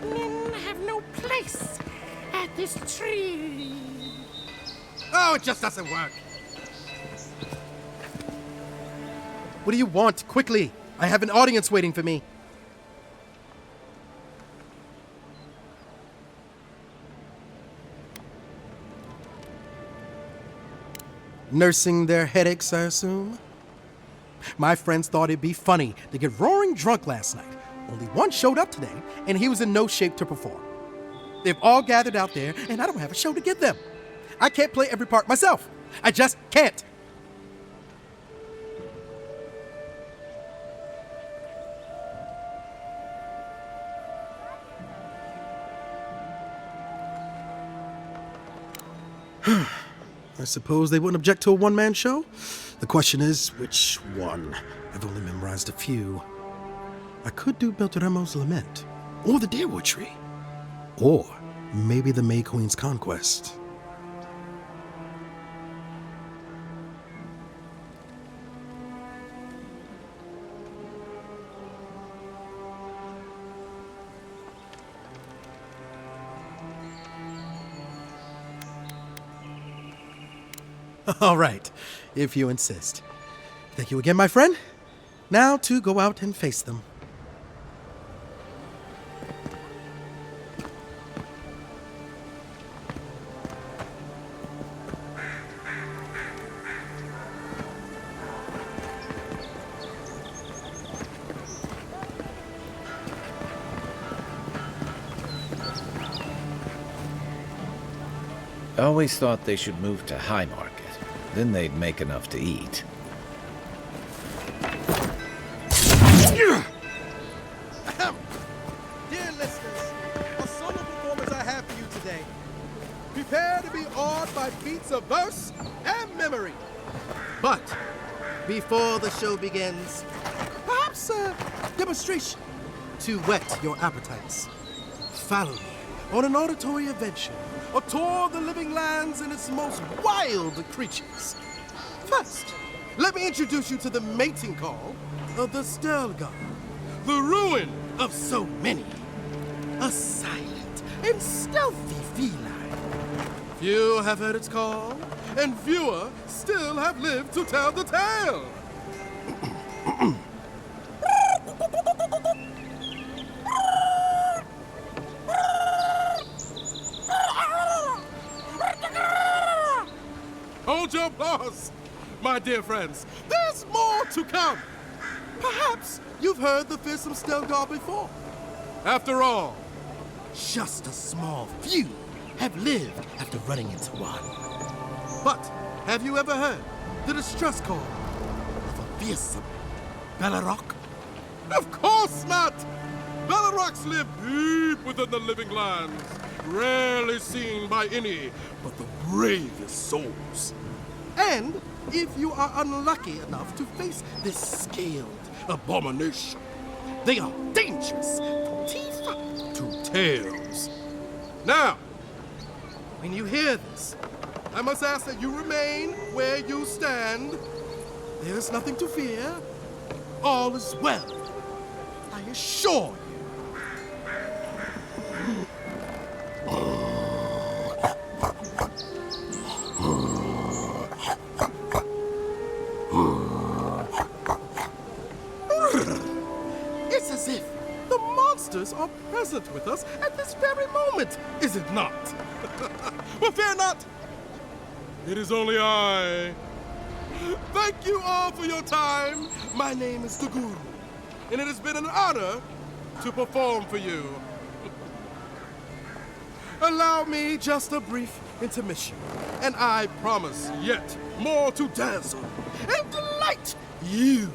madmen have no place at this tree. Oh, it just doesn't work. What do you want? Quickly! I have an audience waiting for me. Nursing their headaches, I assume? My friends thought it'd be funny to get roaring drunk last night. Only one showed up today, and he was in no shape to perform. They've all gathered out there, and I don't have a show to give them. I can't play every part myself. I just can't. I suppose they wouldn't object to a one-man show? The question is, which one? I've only memorized a few. I could do Belteremo's Lament, or the Deerwood Tree, or maybe the May Queen's Conquest. All right, if you insist. Thank you again, my friend. Now to go out and face them. I always thought they should move to High Market. Then they'd make enough to eat. Dear listeners, a solo performance I have for you today. Prepare to be awed by feats of verse and memory. But before the show begins, perhaps a demonstration to whet your appetites. Follow me on an auditory adventure, a tour of the living lands and its most wild creatures. First, let me introduce you to the mating call of the Stelgar, the ruin of so many. A silent and stealthy feline. Few have heard its call, and fewer still have lived to tell the tale. Hold your applause, my dear friends. There's more to come. Perhaps you've heard the fearsome Stelgar before. After all, just a small few have lived after running into one. But have you ever heard the distress call of a fearsome Bellerock? Of course not! Bellerocks live deep within the living lands, rarely seen by any but the bravest souls. And if you are unlucky enough to face this scaled abomination, they are dangerous from teeth to tails. Now, when you hear this, I must ask that you remain where you stand. There is nothing to fear. All is well, I assure you. It's as if the monsters are present with us at this very moment, is it not? Well, fear not. It is only I. Thank you all for your time. My name is the Guru, and it has been an honor to perform for you. Allow me just a brief intermission, and I promise yet more to dazzle and delight you.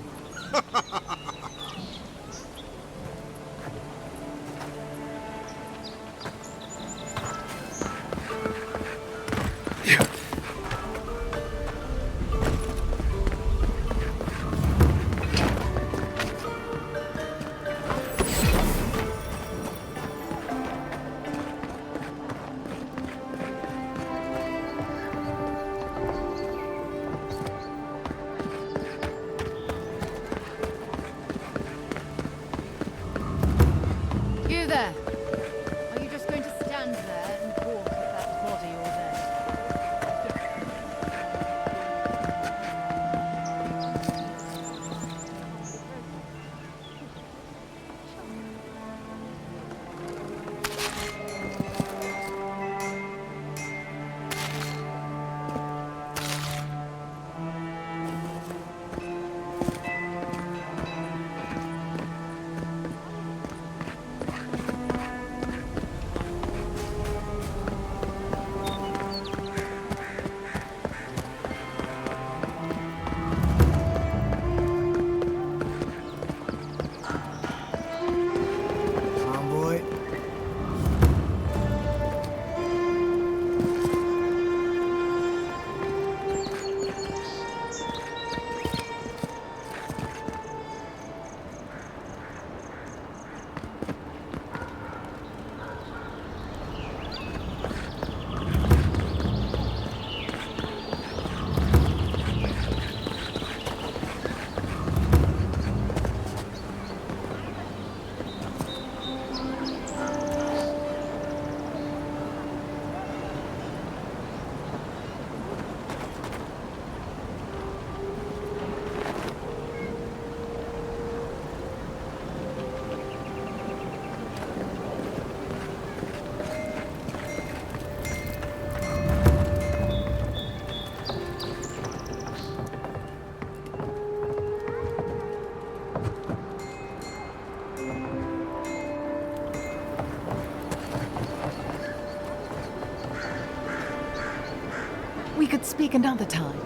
could speak another time,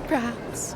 perhaps.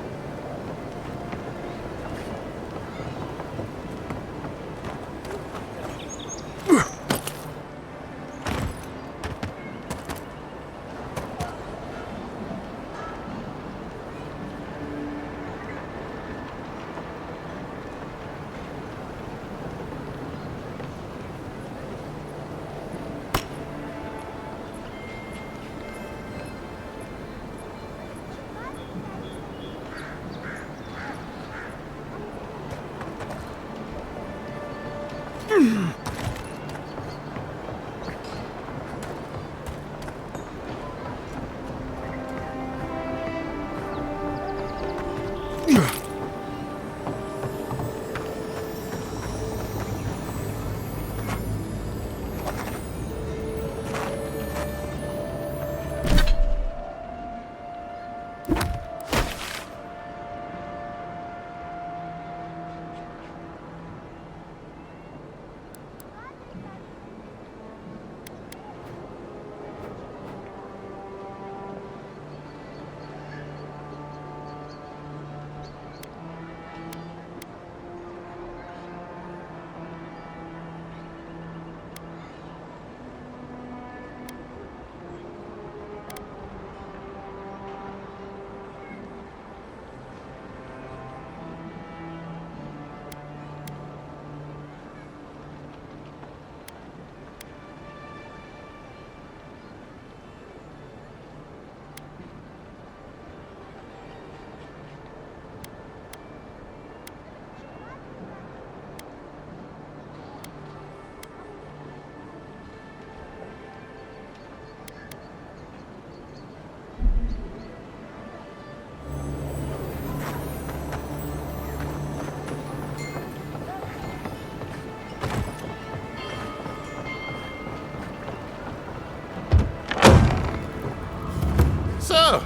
So,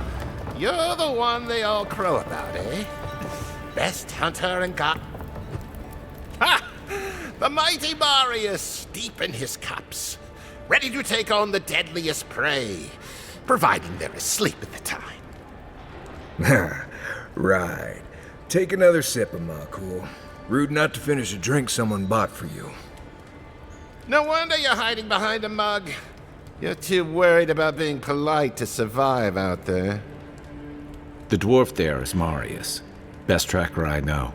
you're the one they all crow about, eh? Best hunter in God. Ha! The mighty Marius, deep in his cups, ready to take on the deadliest prey, providing they're asleep at the time. Right. Take another sip of my cool. Rude not to finish a drink someone bought for you. No wonder you're hiding behind a mug. You're too worried about being polite to survive out there. The dwarf there is Marius. Best tracker I know.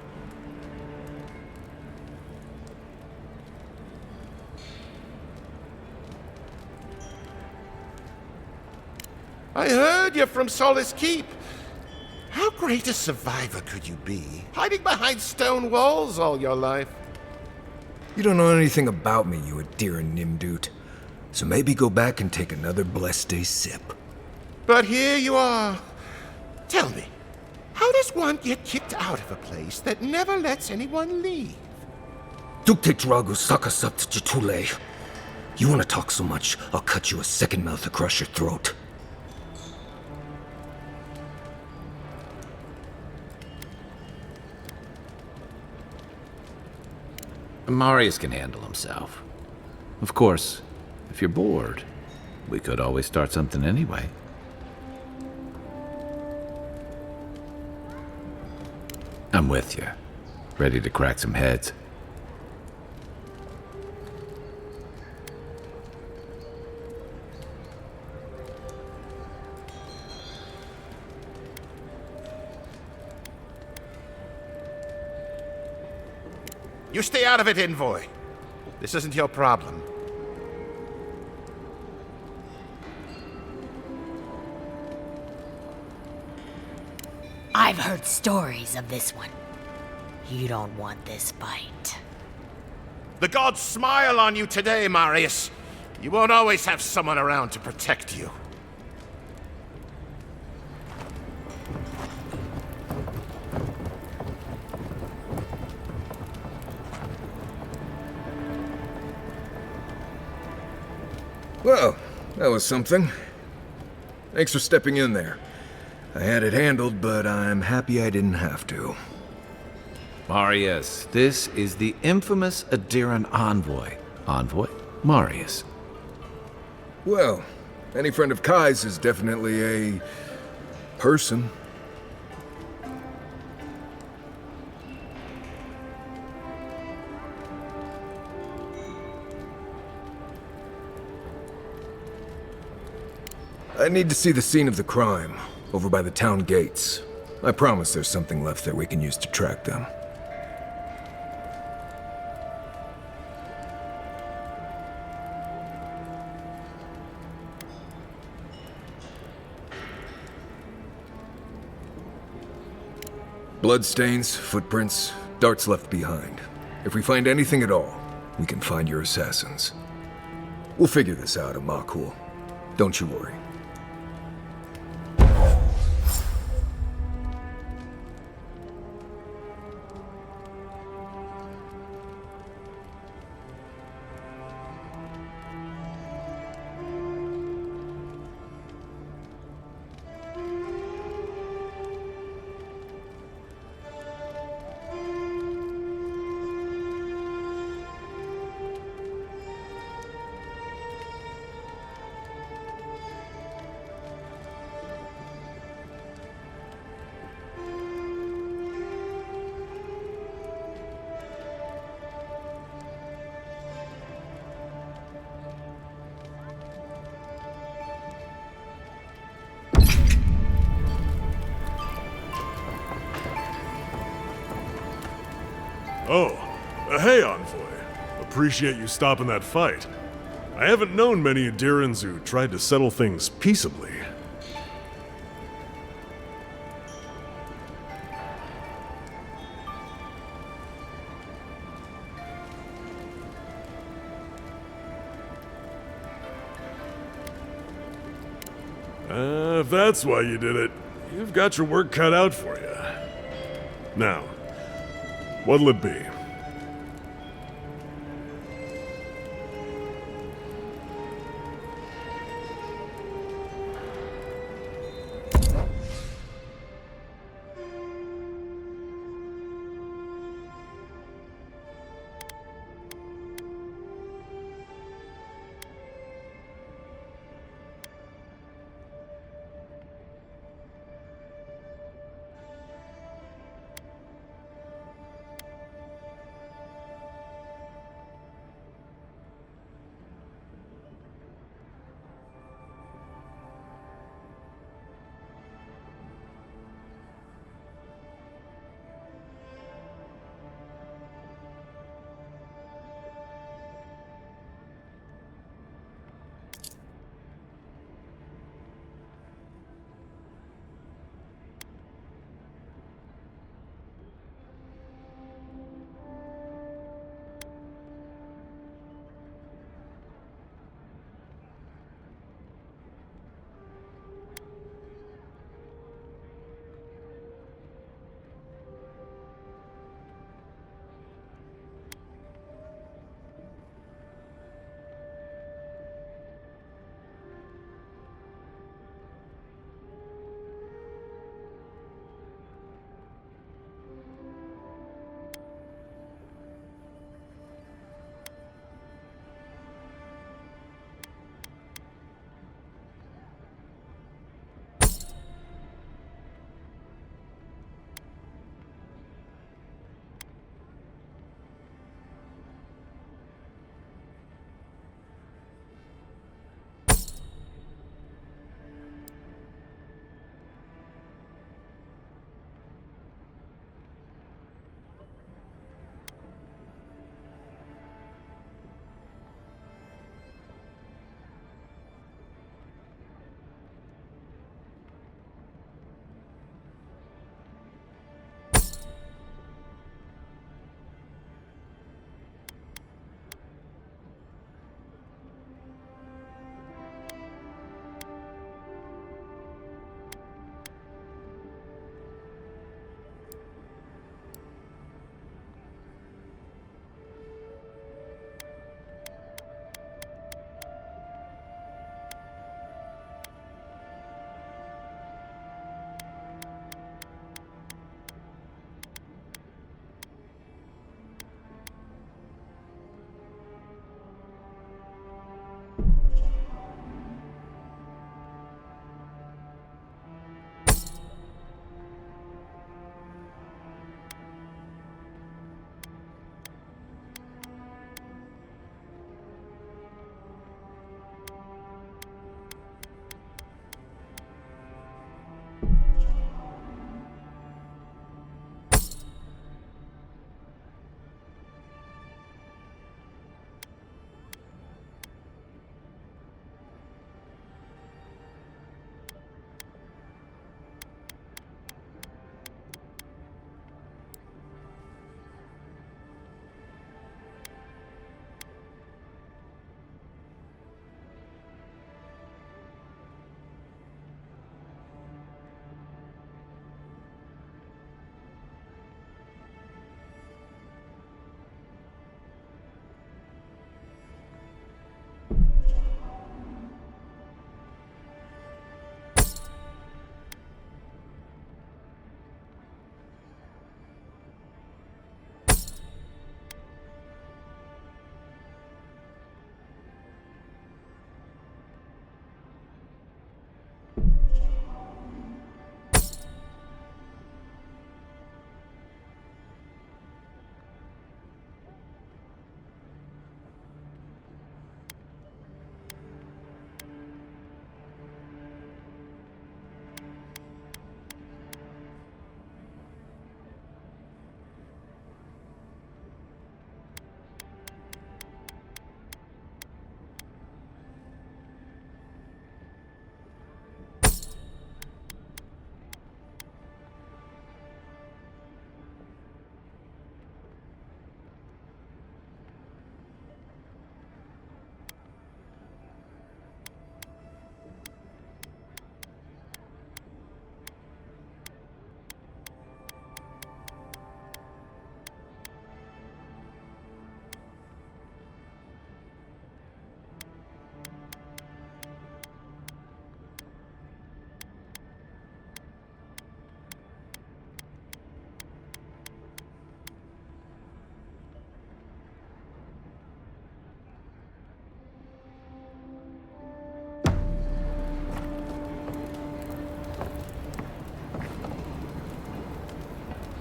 I heard you're from Solace Keep. How great a survivor could you be, hiding behind stone walls all your life? You don't know anything about me, you Adira Nimdut. So maybe go back and take another blessed day sip. But here you are. Tell me, how does one get kicked out of a place that never lets anyone leave? Duktetragu sakasapt jitule. You want to talk so much, I'll cut you a second mouth across your throat. Marius can handle himself. Of course, if you're bored, we could always start something anyway. I'm with you. Ready to crack some heads. You stay out of it, Envoy. This isn't your problem. I've heard stories of this one. You don't want this fight. The gods smile on you today, Marius. You won't always have someone around to protect you. Well, that was something. Thanks for stepping in there. I had it handled, but I'm happy I didn't have to. Marius, this is the infamous Adiran envoy. Envoy? Marius. Well, any friend of Kai's is definitely a person. I need to see the scene of the crime, over by the town gates. I promise there's something left there we can use to track them. Bloodstains, footprints, darts left behind. If we find anything at all, we can find your assassins. We'll figure this out, Amakul. Don't you worry. Oh, hey, Envoy. Appreciate you stopping that fight. I haven't known many Adirans who tried to settle things peaceably. If that's why you did it, you've got your work cut out for you. Now, what'll it be?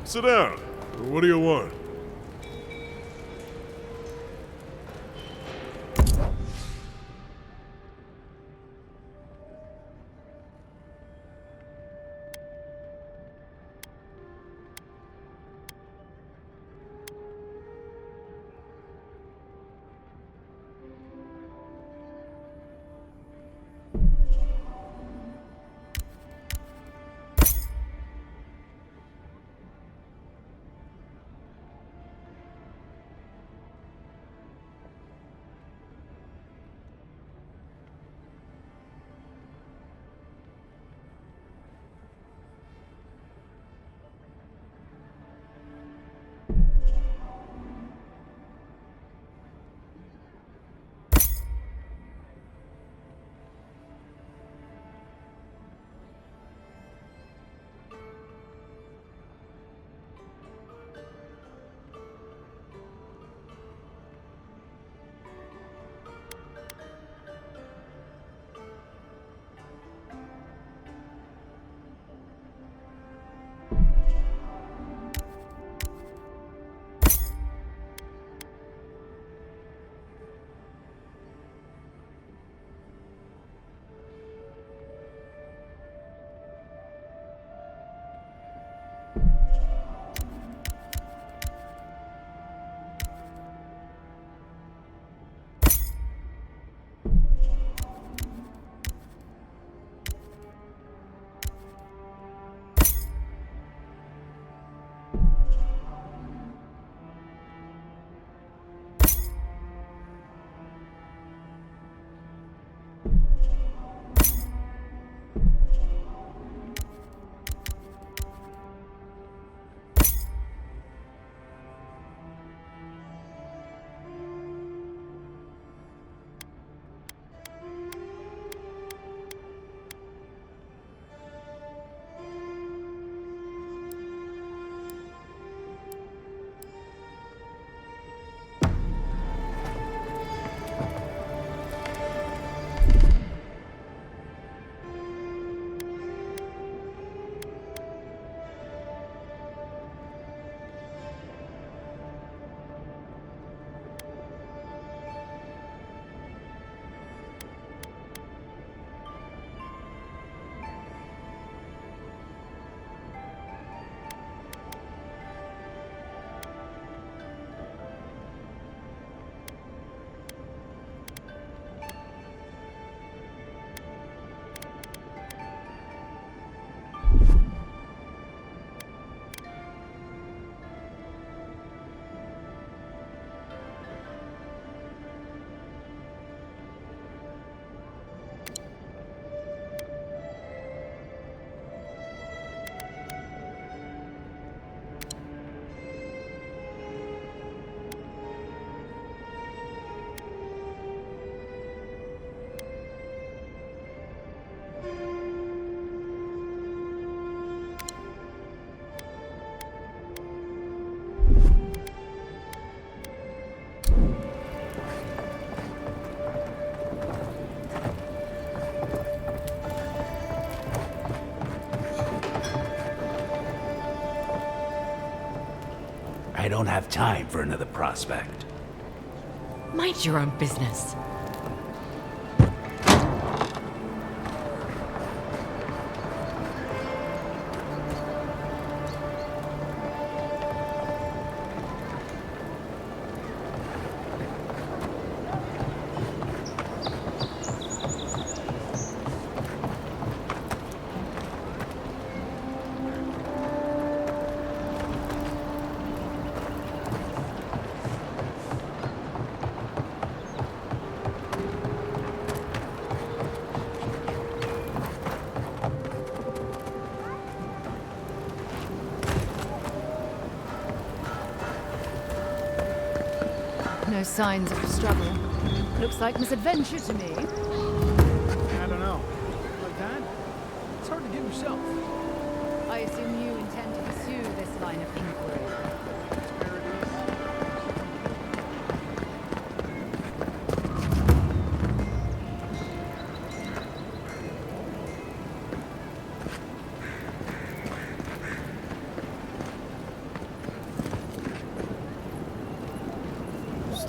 Sit down. What do you want? I don't have time for another prospect. Mind your own business. No signs of a struggle. Looks like misadventure to me. I don't know. Like that? It's hard to get yourself. I assume you intend to pursue this line of inquiry.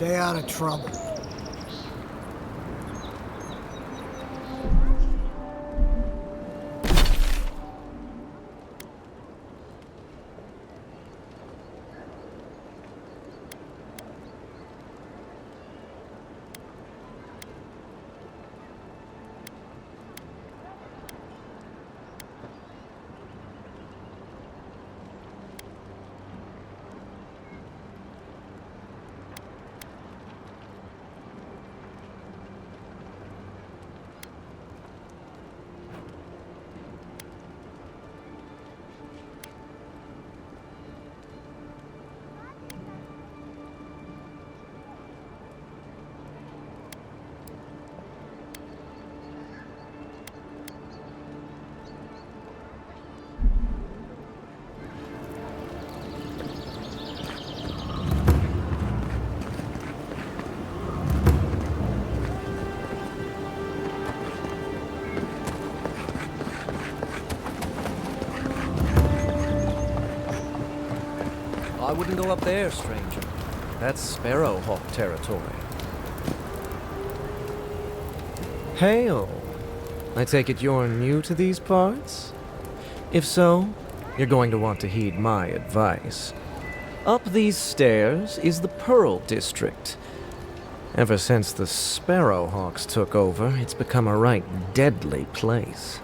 Stay out of trouble. I wouldn't go up there, stranger. That's Sparrowhawk territory. Hail. I take it you're new to these parts? If so, you're going to want to heed my advice. Up these stairs is the Pearl District. Ever since the Sparrowhawks took over, it's become a right deadly place.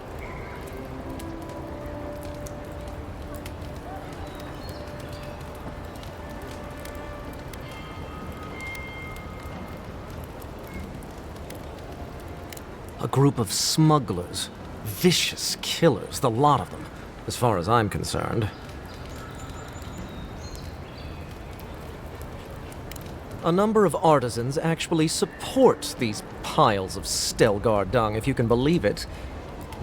A group of smugglers. Vicious killers, the lot of them, as far as I'm concerned. A number of artisans actually support these piles of Stelgar dung, if you can believe it.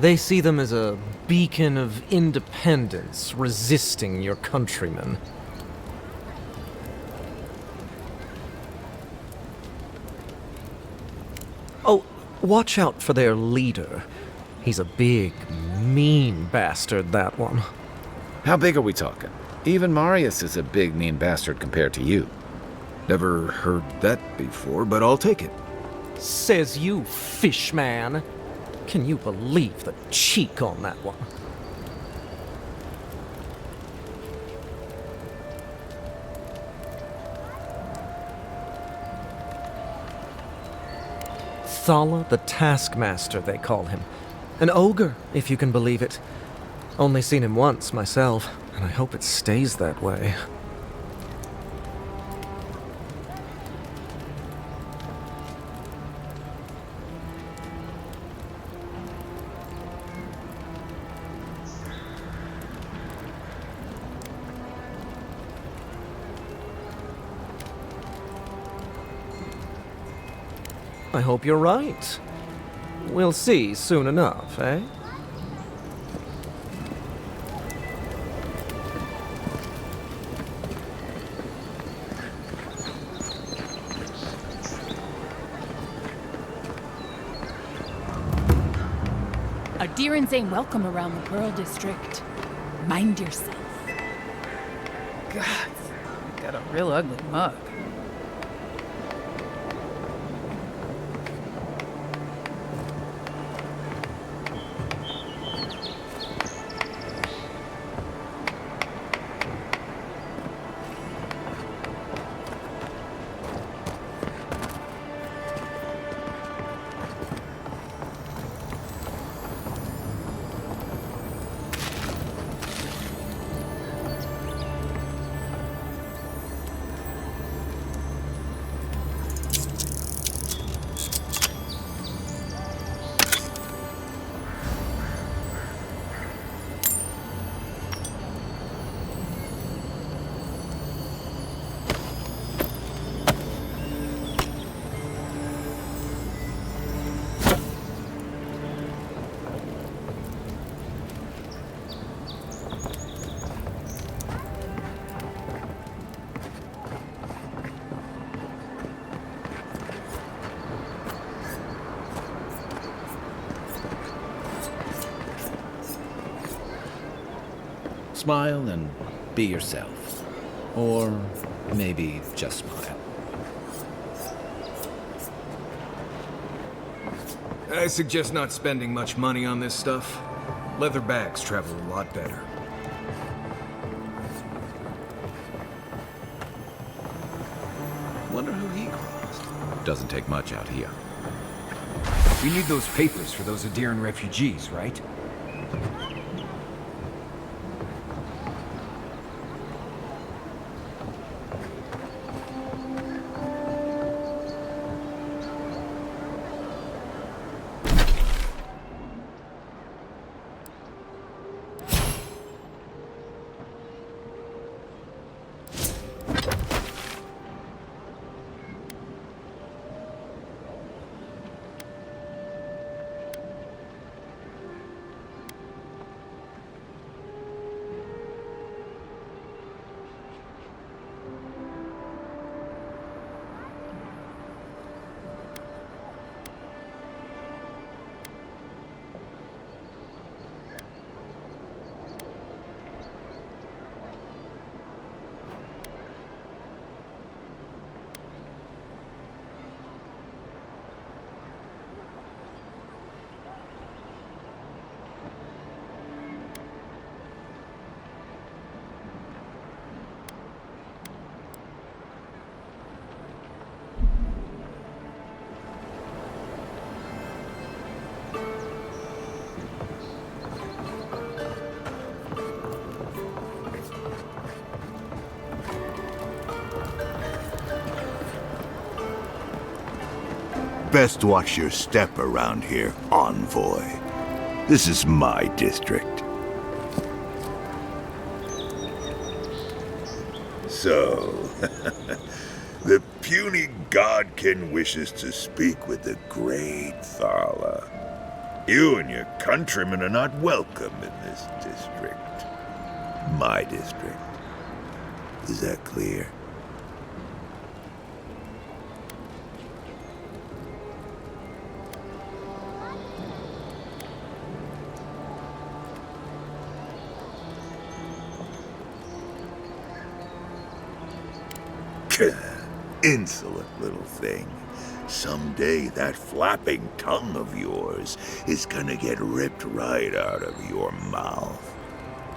They see them as a beacon of independence, resisting your countrymen. Oh, watch out for their leader. He's a big, mean bastard, that one. How big are we talking? Even Marius is a big, mean bastard compared to you. Never heard that before, but I'll take it. Says you, fishman. Can you believe the cheek on that one? Thala the Taskmaster, they call him. An ogre, if you can believe it. Only seen him once myself, and I hope it stays that way. I hope you're right. We'll see soon enough, eh? Adherents ain't welcome around the Pearl District. Mind yourself. God, got a real ugly mug. Smile and be yourself. Or maybe just smile. I suggest not spending much money on this stuff. Leather bags travel a lot better. Wonder who he crossed. Doesn't take much out here. We need those papers for those Adiran refugees, right? Best watch your step around here, Envoy. This is my district. So, the puny godkin wishes to speak with the great Thala. You and your countrymen are not welcome in this district. My district. Is that clear? Insolent little thing. Someday that flapping tongue of yours is gonna get ripped right out of your mouth.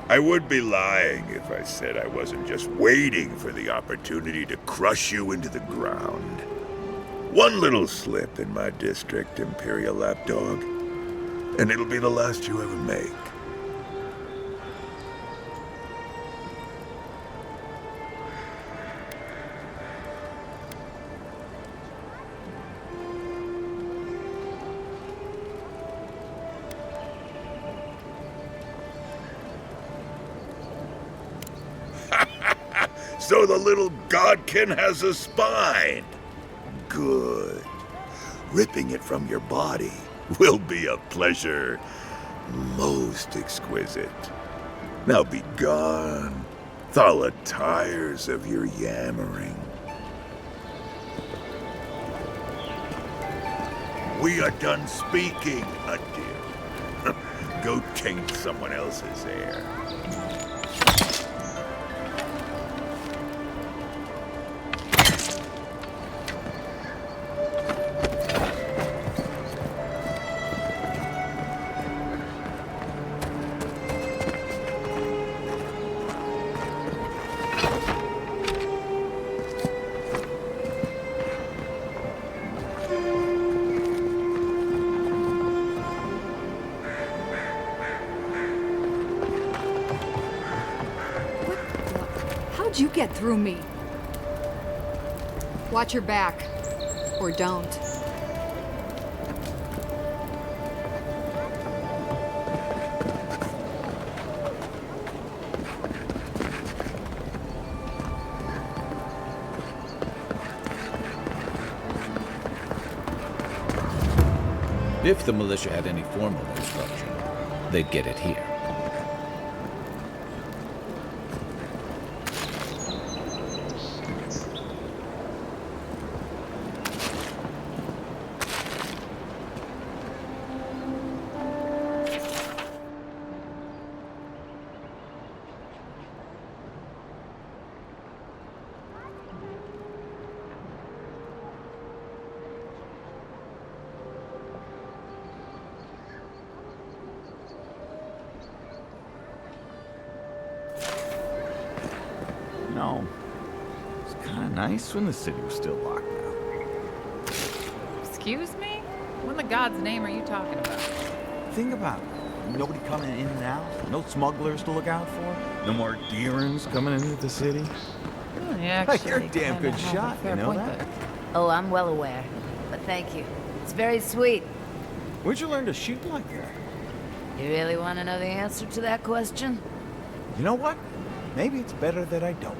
I would be lying if I said I wasn't just waiting for the opportunity to crush you into the ground. One little slip in my district, Imperial Lapdog, and it'll be the last you ever make. So the little godkin has a spine. Good. Ripping it from your body will be a pleasure most exquisite. Now be gone. Thala tires of your yammering. We are done speaking, Adir. Go taint someone else's air. How'd you get through me? Watch your back. Or don't. If the militia had any formal instruction, they'd get it here. know, it was kind of nice when the city was still locked down. Excuse me? What in the God's name are you talking about? Think about it. Nobody coming in and out. No smugglers to look out for. No more Deerans coming into the city. Well, yeah, actually, You're a damn kinda good have a shot, fair you know point that? there. Oh, I'm well aware. But thank you. It's very sweet. Where'd you learn to shoot like that? You really want to know the answer to that question? You know what? Maybe it's better that I don't.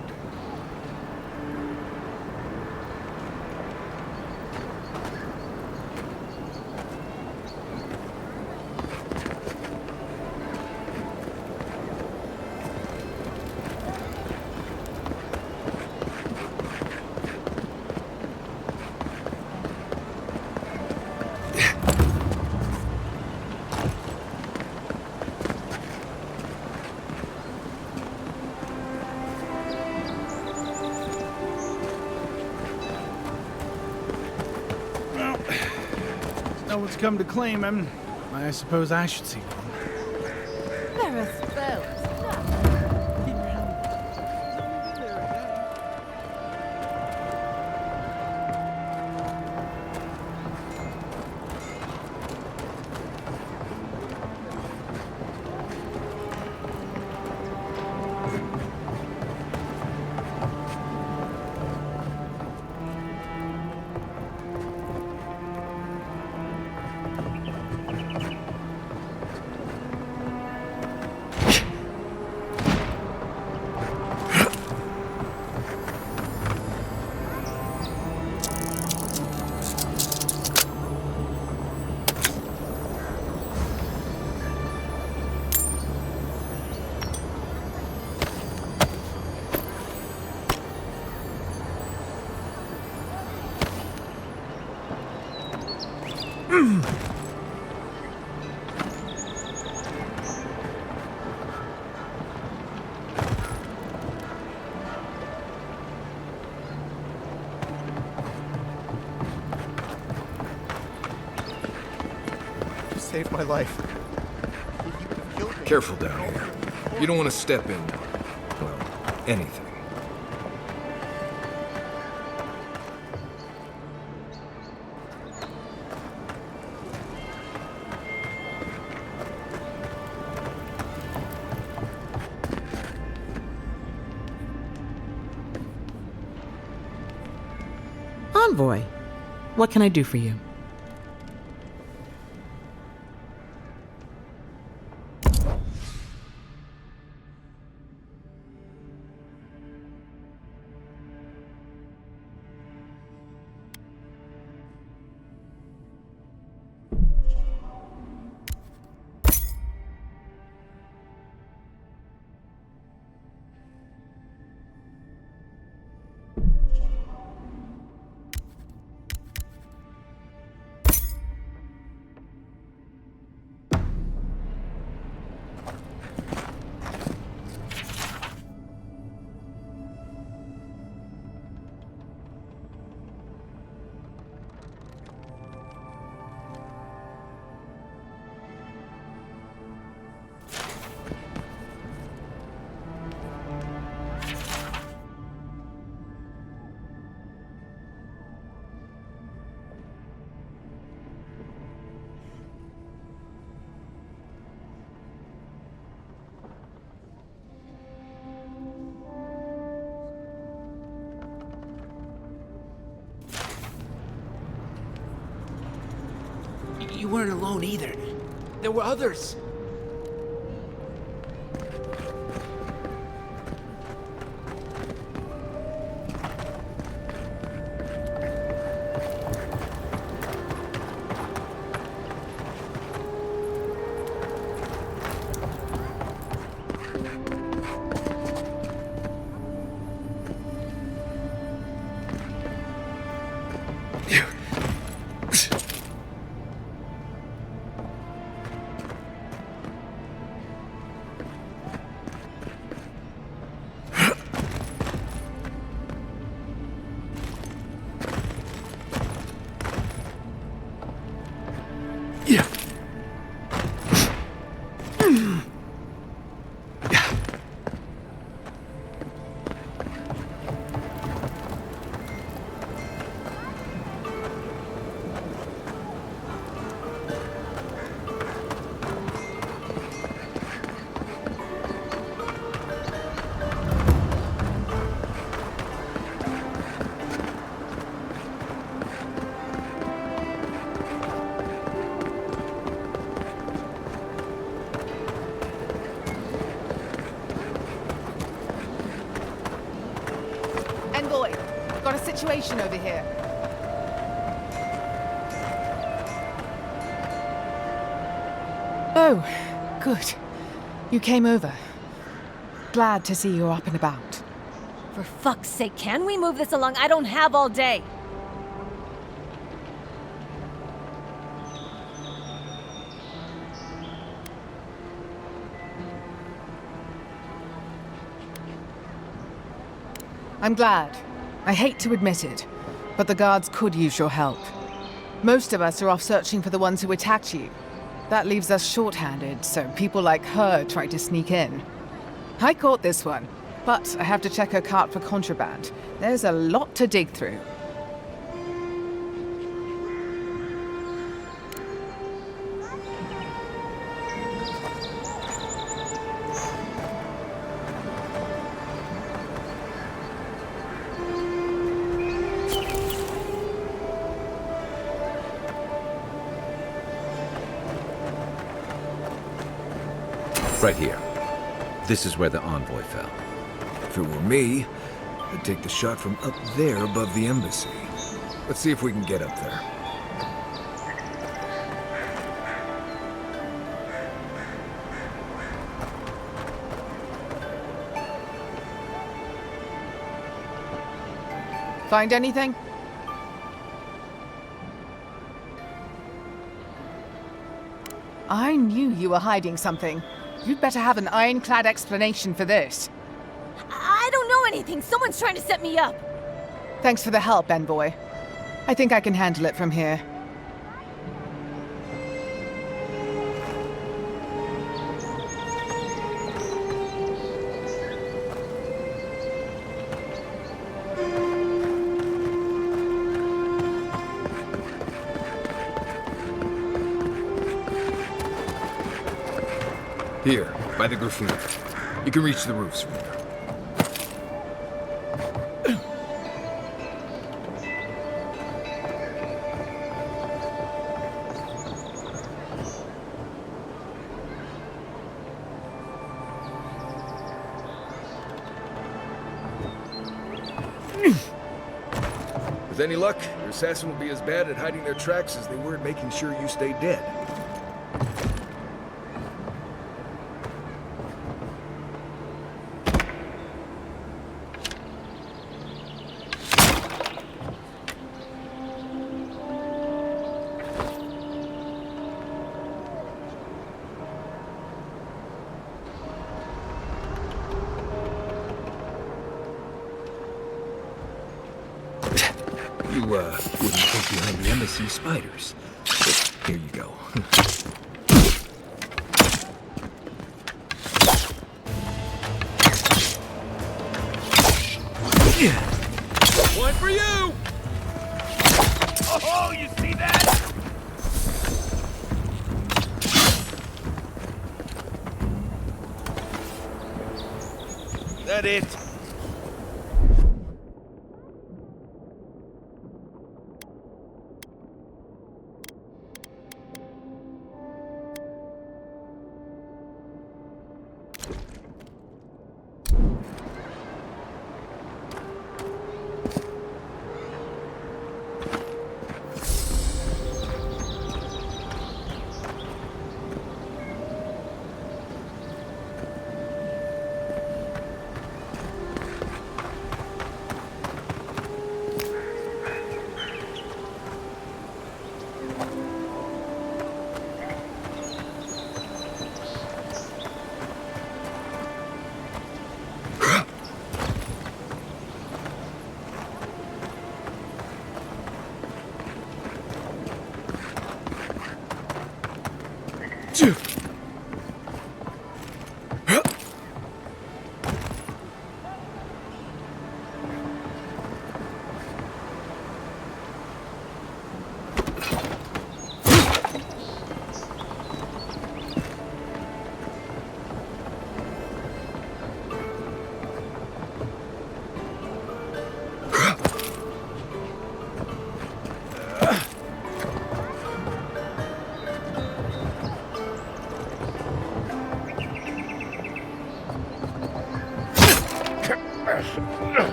No one's come to claim him. I suppose I should see one. There are spells. You saved my life. Careful down here. You don't want to step in, well, anything. Envoy, what can I do for you? You weren't alone either. There were others. situation over here? Oh, good. You came over. Glad to see you're up and about. For fuck's sake, can we move this along? I don't have all day. I'm glad. I hate to admit it, but the guards could use your help. Most of us are off searching for the ones who attacked you. That leaves us short-handed, so people like her try to sneak in. I caught this one, but I have to check her cart for contraband. There's a lot to dig through. Right here. This is where the envoy fell. If it were me, I'd take the shot from up there above the embassy. Let's see if we can get up there. Find anything? I knew you were hiding something. You'd better have an ironclad explanation for this. I don't know anything. Someone's trying to set me up. Thanks for the help, Envoy. I think I can handle it from here. Here, by the graffiti. You can reach the roofs from there. With any luck, your assassin will be as bad at hiding their tracks as they were at making sure you stay dead. You, wouldn't think behind the embassy spiders. Here you go. One for you! Oh, you see that? That it?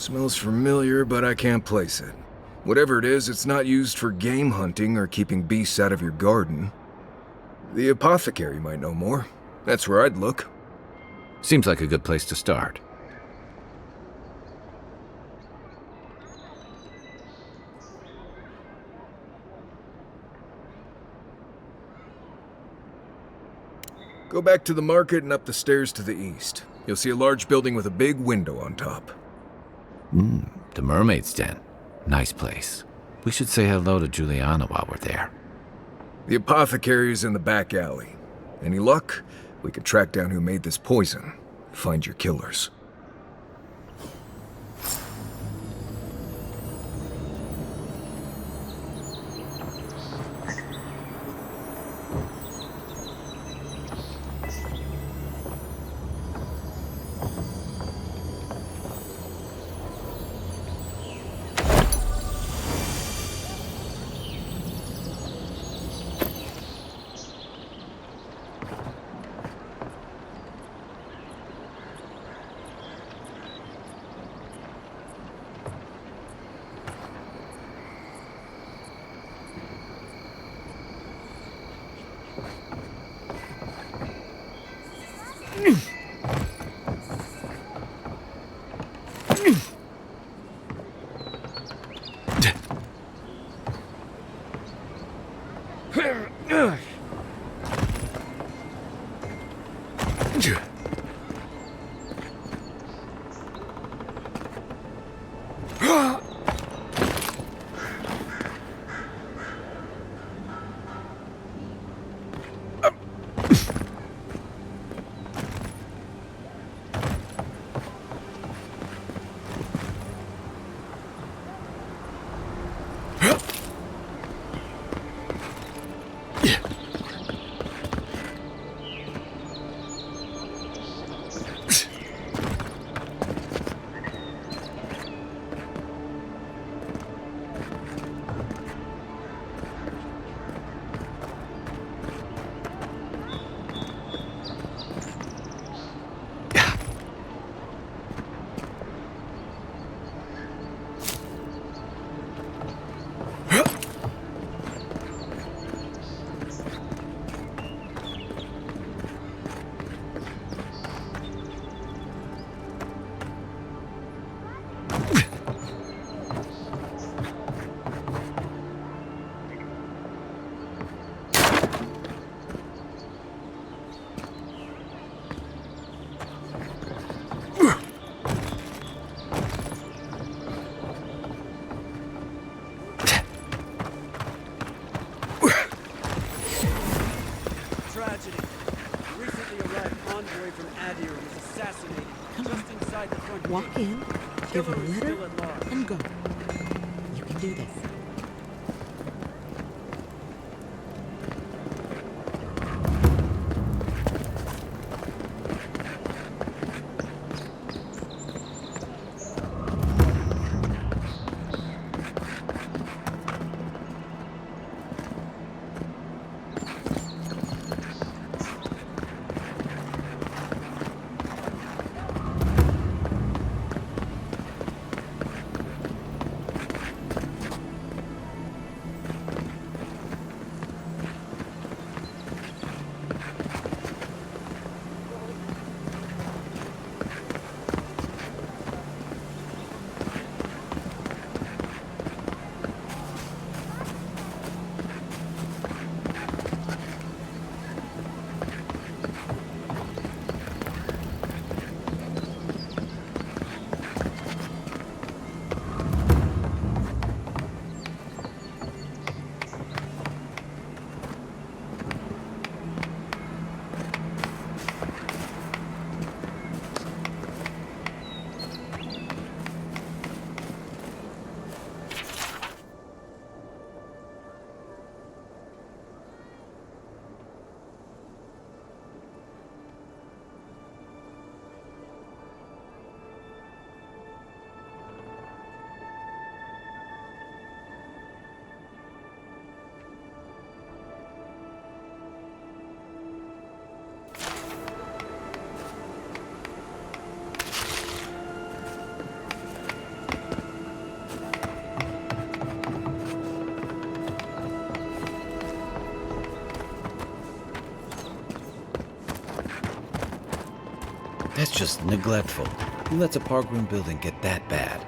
Smells familiar, but I can't place it. Whatever it is, it's not used for game hunting or keeping beasts out of your garden. The apothecary might know more. That's where I'd look. Seems like a good place to start. Go back to the market and up the stairs to the east. You'll see a large building with a big window on top. The Mermaid's Den. Nice place. We should say hello to Juliana while we're there. The apothecary is in the back alley. Any luck? We could track down who made this poison. Find your killers. Walk in, give a letter, and go. You can do this. That's just neglectful. Who lets a parkroom building get that bad?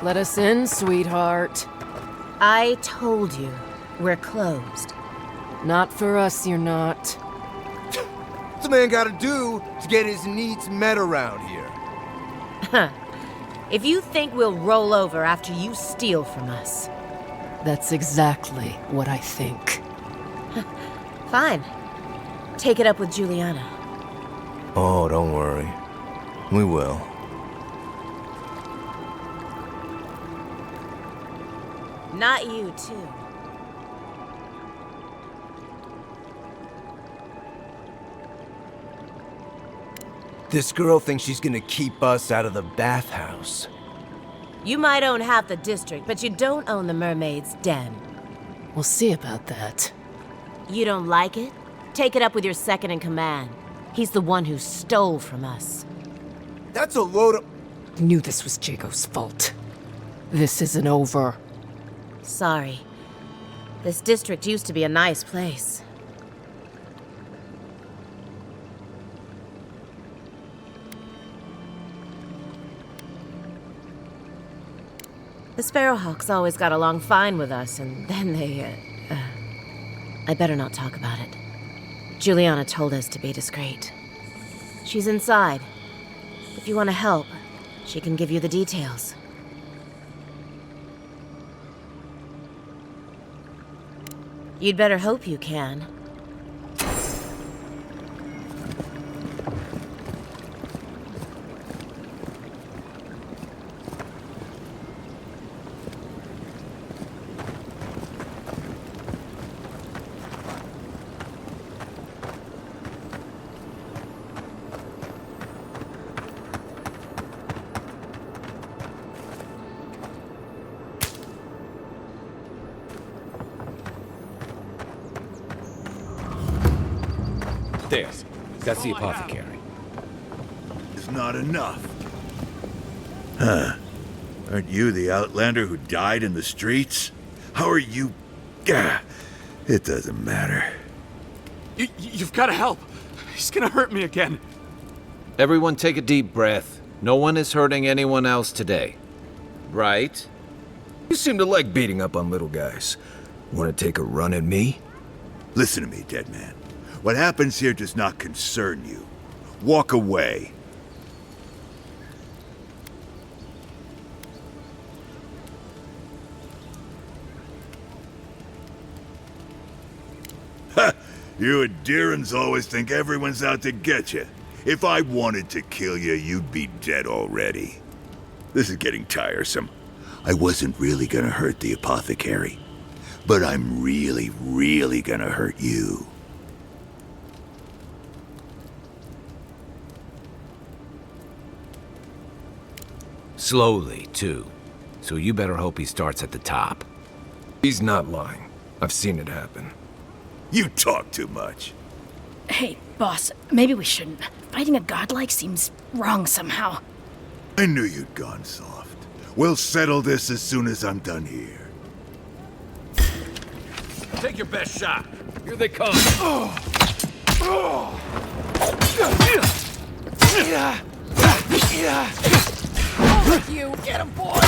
Let us in, sweetheart. I told you, we're closed. Not for us, you're not. What's a man gotta do to get his needs met around here? Huh. If you think we'll roll over after you steal from us. That's exactly what I think. Fine. Take it up with Juliana. Oh, don't worry. We will. Not you, too. This girl thinks she's gonna keep us out of the bathhouse. You might own half the district, but you don't own the mermaid's den. We'll see about that. You don't like it? Take it up with your second in command. He's the one who stole from us. That's a load of... Knew this was Jago's fault. This isn't over. Sorry. This district used to be a nice place. The Sparrowhawks always got along fine with us, and then they, I better not talk about it. Juliana told us to be discreet. She's inside. If you want to help, she can give you the details. You'd better hope you can. There. That's the apothecary. It's not enough. Huh. Aren't you the outlander who died in the streets? How are you... Gah. It doesn't matter. You've got to help. He's gonna hurt me again. Everyone take a deep breath. No one is hurting anyone else today. Right? You seem to like beating up on little guys. Want to take a run at me? Listen to me, dead man. What happens here does not concern you. Walk away. Ha! You Adirans always think everyone's out to get you. If I wanted to kill you, you'd be dead already. This is getting tiresome. I wasn't really gonna hurt the apothecary, but I'm really, really gonna hurt you. Slowly, too. So you better hope he starts at the top. He's not lying. I've seen it happen. You talk too much. Hey, boss, maybe we shouldn't. Fighting a godlike seems wrong somehow. I knew you'd gone soft. We'll settle this as soon as I'm done here. Take your best shot. Here they come. You get him, boy!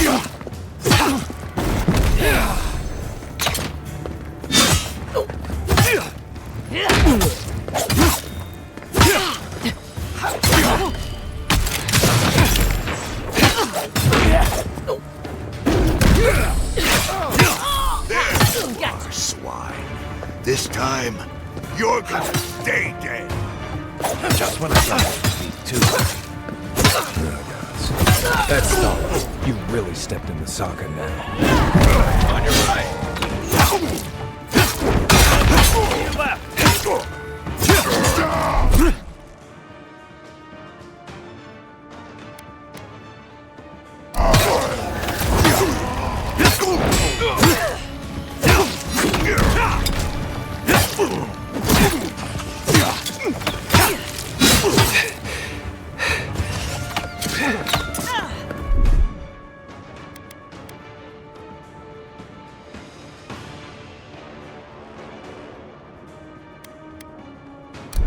Swine. This time, you're gonna stay dead. Just when I thought these two. That's solid. You really stepped in the socket now. On your right. Your left.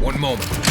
One moment.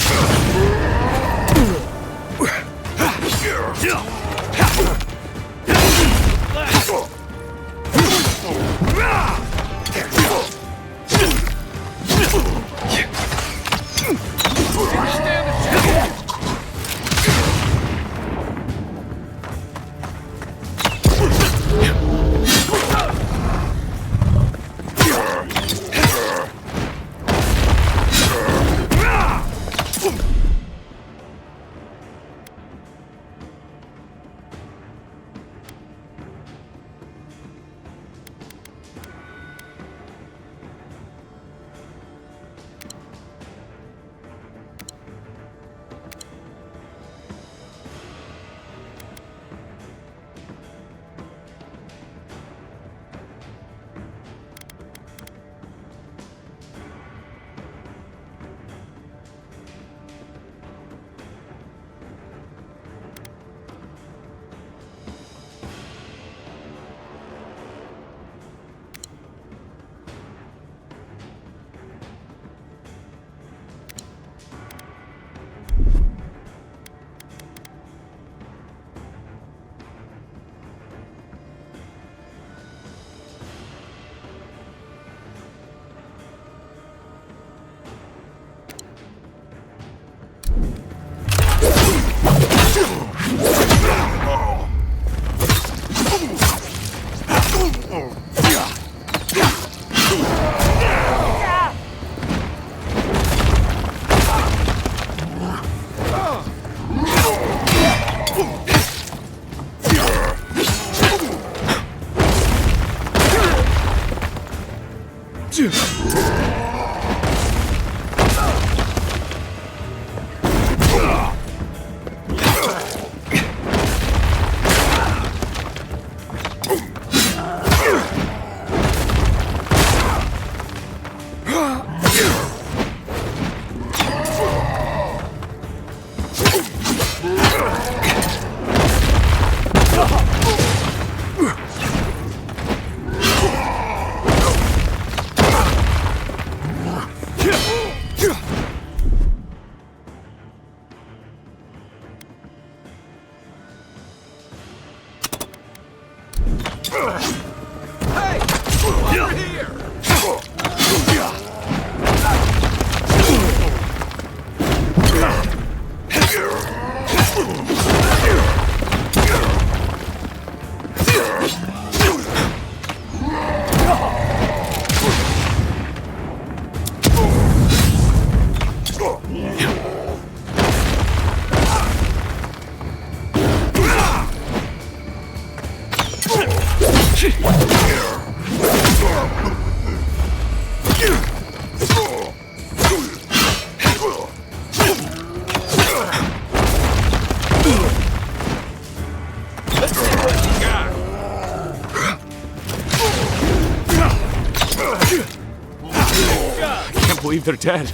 They're dead.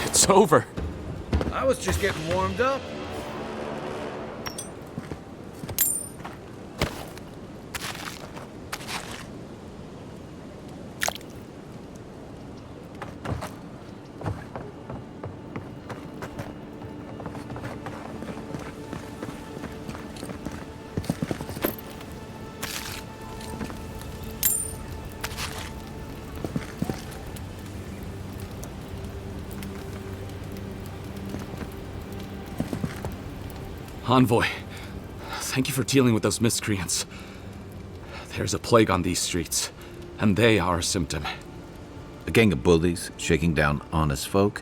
It's over. I was just getting warmed up. Envoy, thank you for dealing with those miscreants. There's a plague on these streets, and they are a symptom. A gang of bullies shaking down honest folk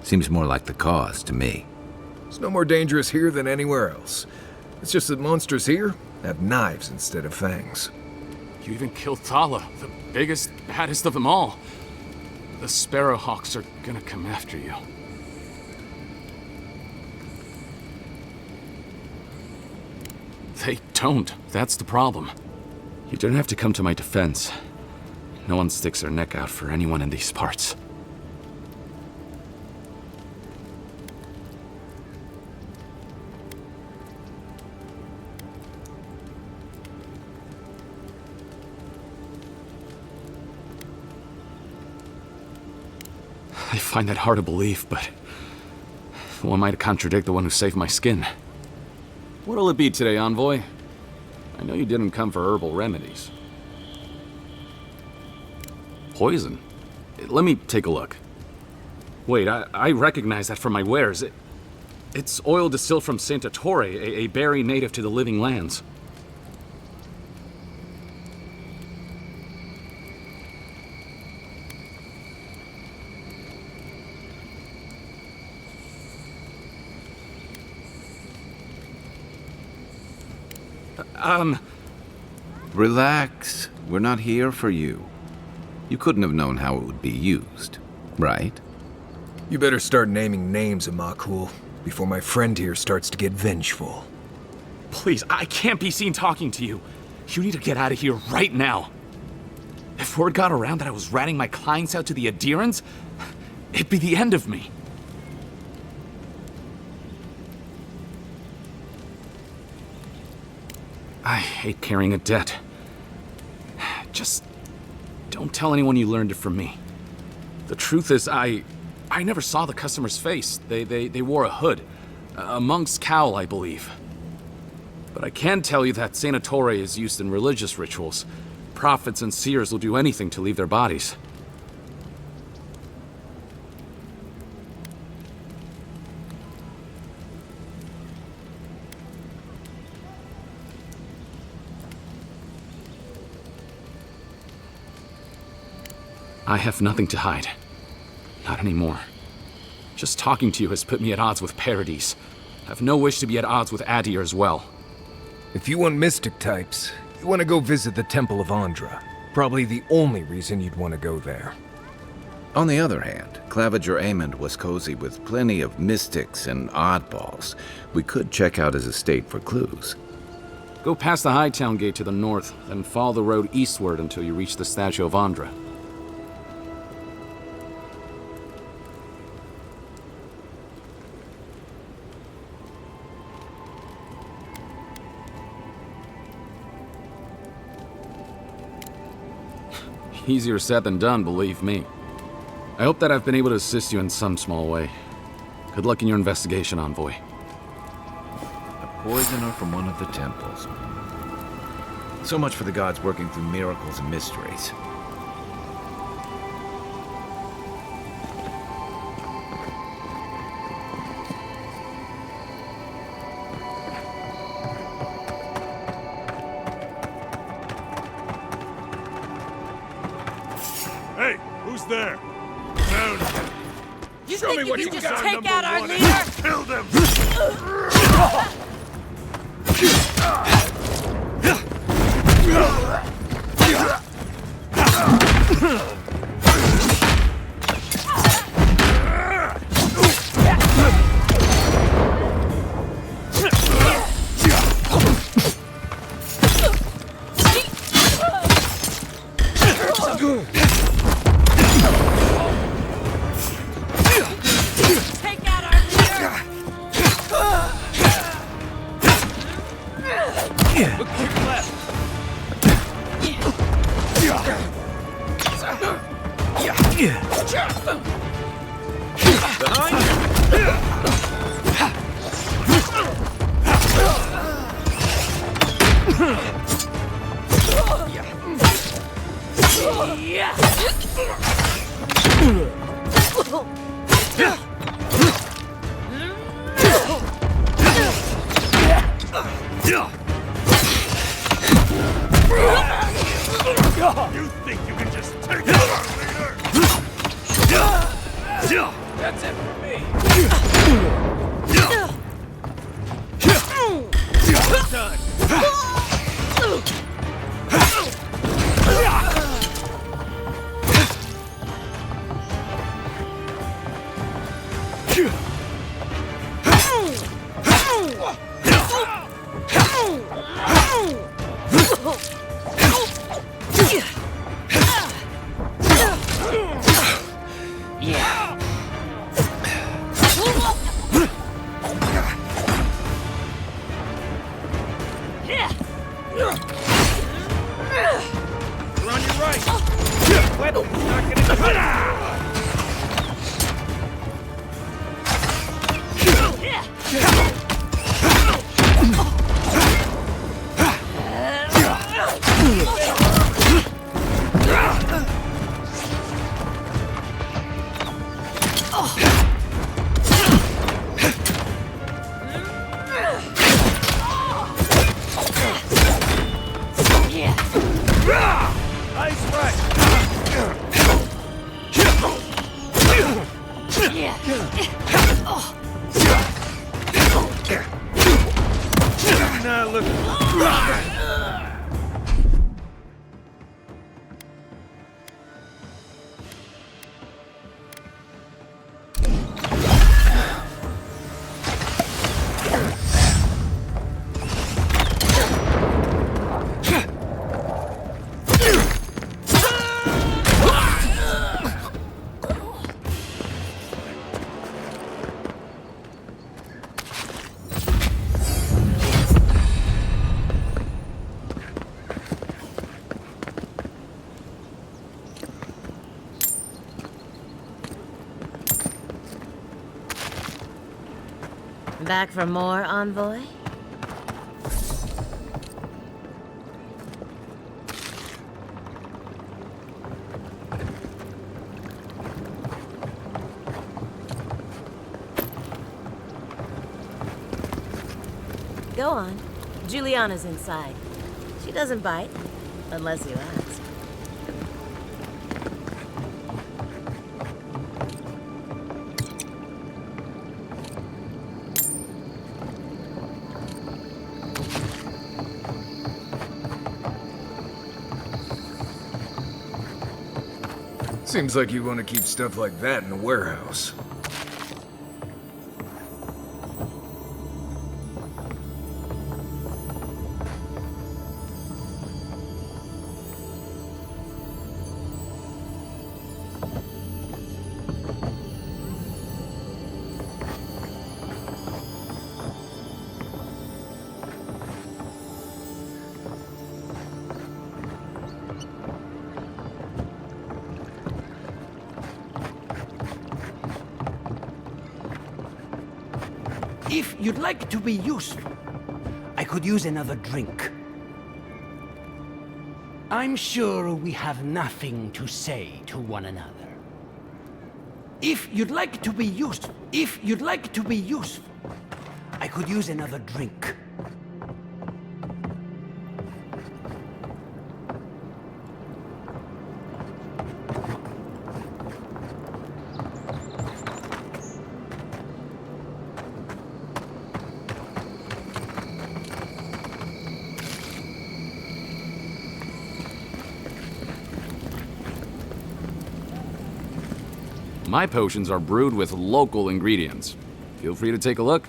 seems more like the cause to me. It's no more dangerous here than anywhere else. It's just that monsters here have knives instead of fangs. You even killed Thala, the biggest, baddest of them all. The Sparrowhawks are gonna come after you. They don't. That's the problem. You don't have to come to my defense. No one sticks their neck out for anyone in these parts. I find that hard to believe, but who am I to contradict the one who saved my skin? What'll it be today, Envoy? I know you didn't come for herbal remedies. Poison? Let me take a look. Wait, I recognize that from my wares. It's oil distilled from Santa Torre, a berry native to the Living Lands. Relax. We're not here for you. You couldn't have known how it would be used, right? You better start naming names, Amakul, before my friend here starts to get vengeful. Please, I can't be seen talking to you. You need to get out of here right now. If word got around that I was ratting my clients out to the Adirans, it'd be the end of me. I hate carrying a debt. Just don't tell anyone you learned it from me. The truth is, I never saw the customer's face. They wore a hood. A monk's cowl, I believe. But I can tell you that Santa Torre is used in religious rituals. Prophets and seers will do anything to leave their bodies. I have nothing to hide. Not anymore. Just talking to you has put me at odds with Paradis. I have no wish to be at odds with Adir as well. If you want mystic types, you want to go visit the Temple of Andra. Probably the only reason you'd want to go there. On the other hand, Claviger Amond was cozy with plenty of mystics and oddballs. We could check out his estate for clues. Go past the Hightown Gate to the north, then follow the road eastward until you reach the statue of Andra. Easier said than done, believe me. I hope that I've been able to assist you in some small way. Good luck in your investigation, Envoy. A poisoner from one of the temples. So much for the gods working through miracles and mysteries. Hey, who's there? Down. You Show think me you what can you just got, take number out our one. leader? Kill them! Take out our leader! Look to your left. You think you can just take out our leader? That's it for me. Done. We're on your right. Weapons not gonna cut. Back for more, Envoy? Go on. Juliana's inside. She doesn't bite, unless you ask. Seems like you want to keep stuff like that in a warehouse. If you'd like to be useful, I could use another drink. I'm sure we have nothing to say to one another. If you'd like to be useful, I could use another drink. My potions are brewed with local ingredients. Feel free to take a look.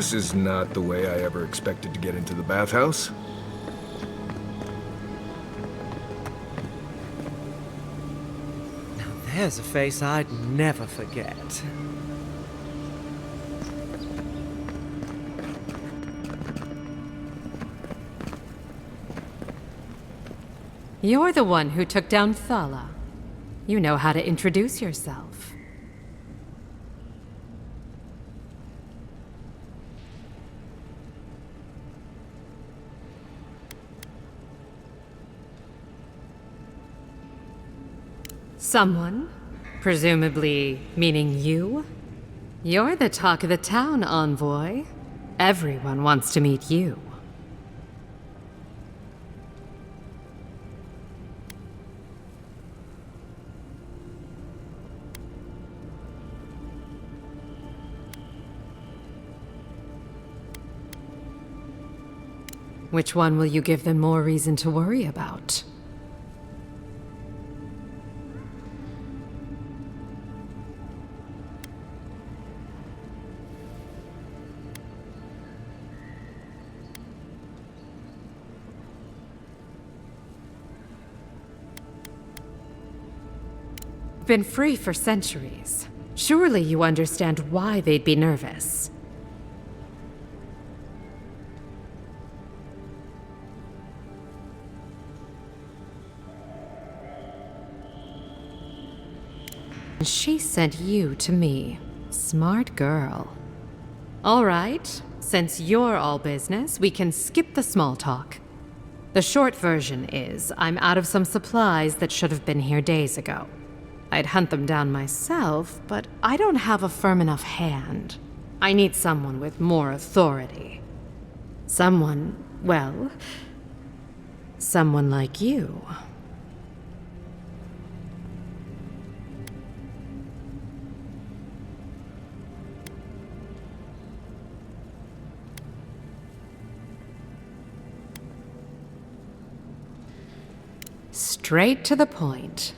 This is not the way I ever expected to get into the bathhouse. Now there's a face I'd never forget. You're the one who took down Thala. You know how to introduce yourself. Someone? Presumably meaning you? You're the talk of the town, Envoy. Everyone wants to meet you. Which one will you give them more reason to worry about? Been free for centuries. Surely you understand why they'd be nervous. She sent you to me. Smart girl. All right, since you're all business, we can skip the small talk. The short version is, I'm out of some supplies that should have been here days ago. I'd hunt them down myself, but I don't have a firm enough hand. I need someone with more authority. Someone, well, someone like you. Straight to the point.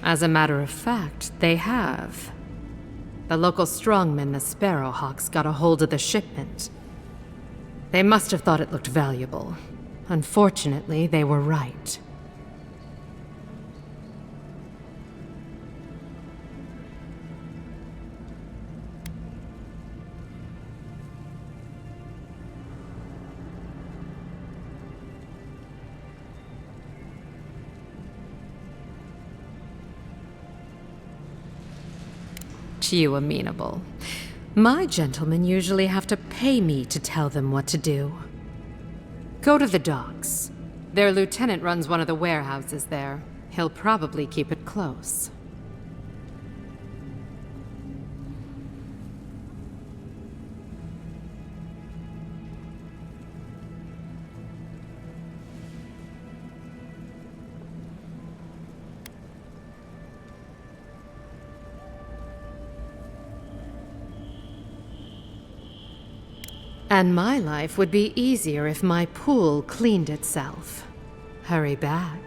As a matter of fact, they have. The local strongmen, the Sparrowhawks, got a hold of the shipment. They must have thought it looked valuable. Unfortunately, they were right. You amenable. My gentlemen usually have to pay me to tell them what to do. Go to the docks. Their lieutenant runs one of the warehouses there. He'll probably keep it close. And my life would be easier if my pool cleaned itself. Hurry back.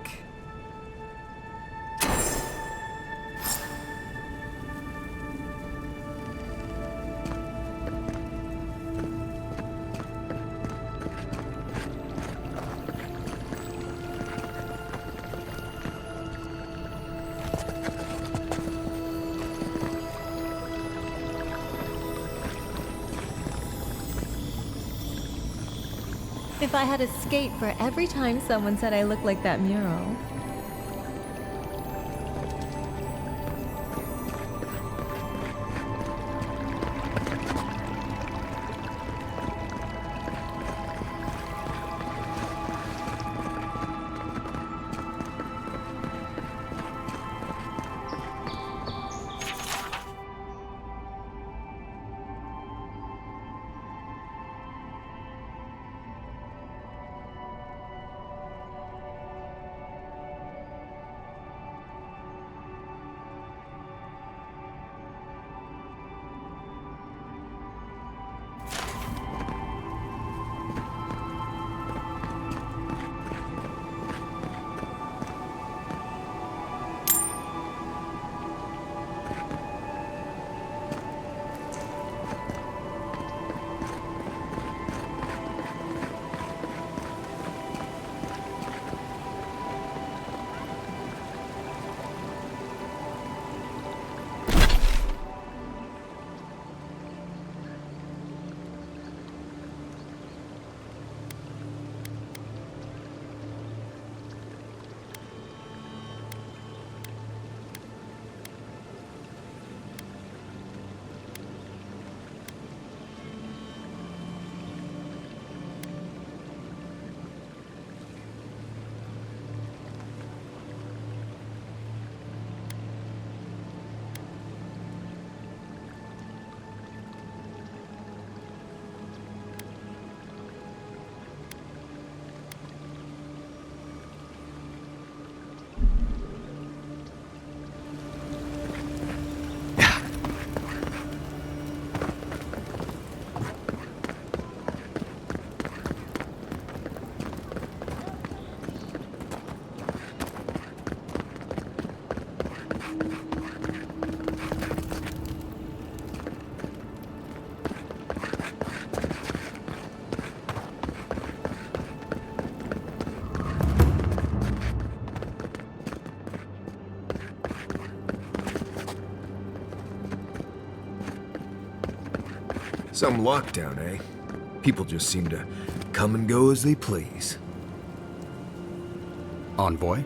If I had a skate for every time someone said I looked like that mural. Some lockdown, eh? People just seem to come and go as they please. Envoy?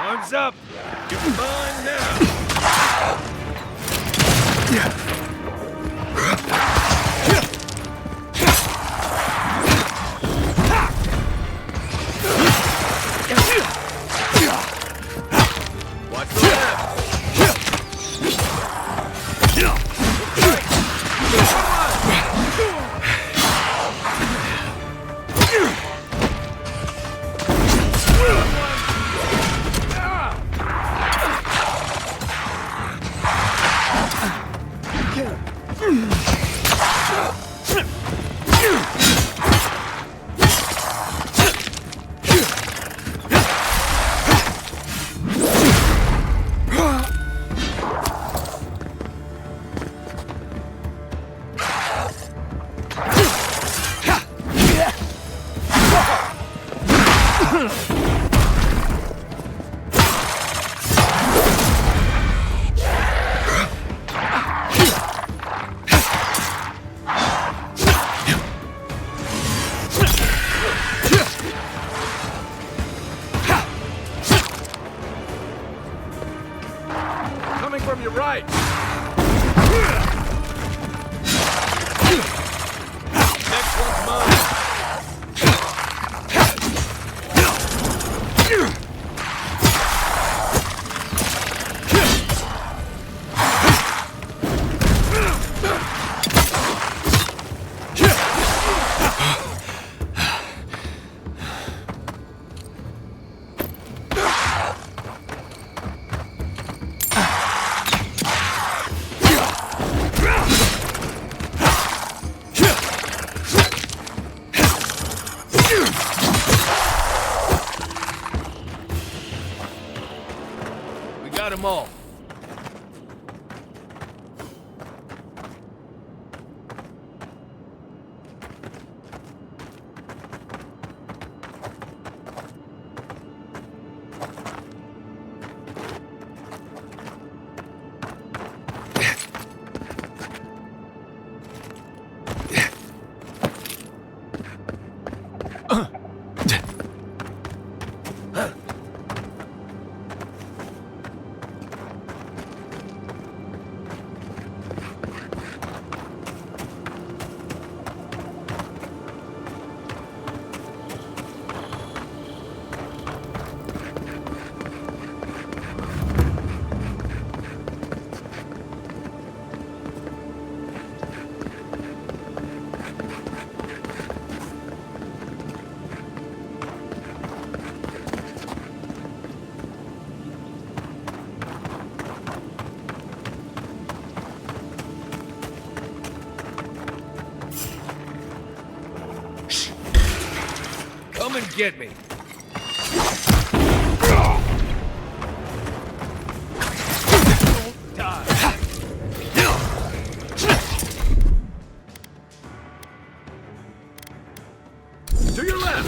Arms up! You're mine now! Watch the left! Coming from your right! Next one's mine! We got them all. Come and get me. To your left.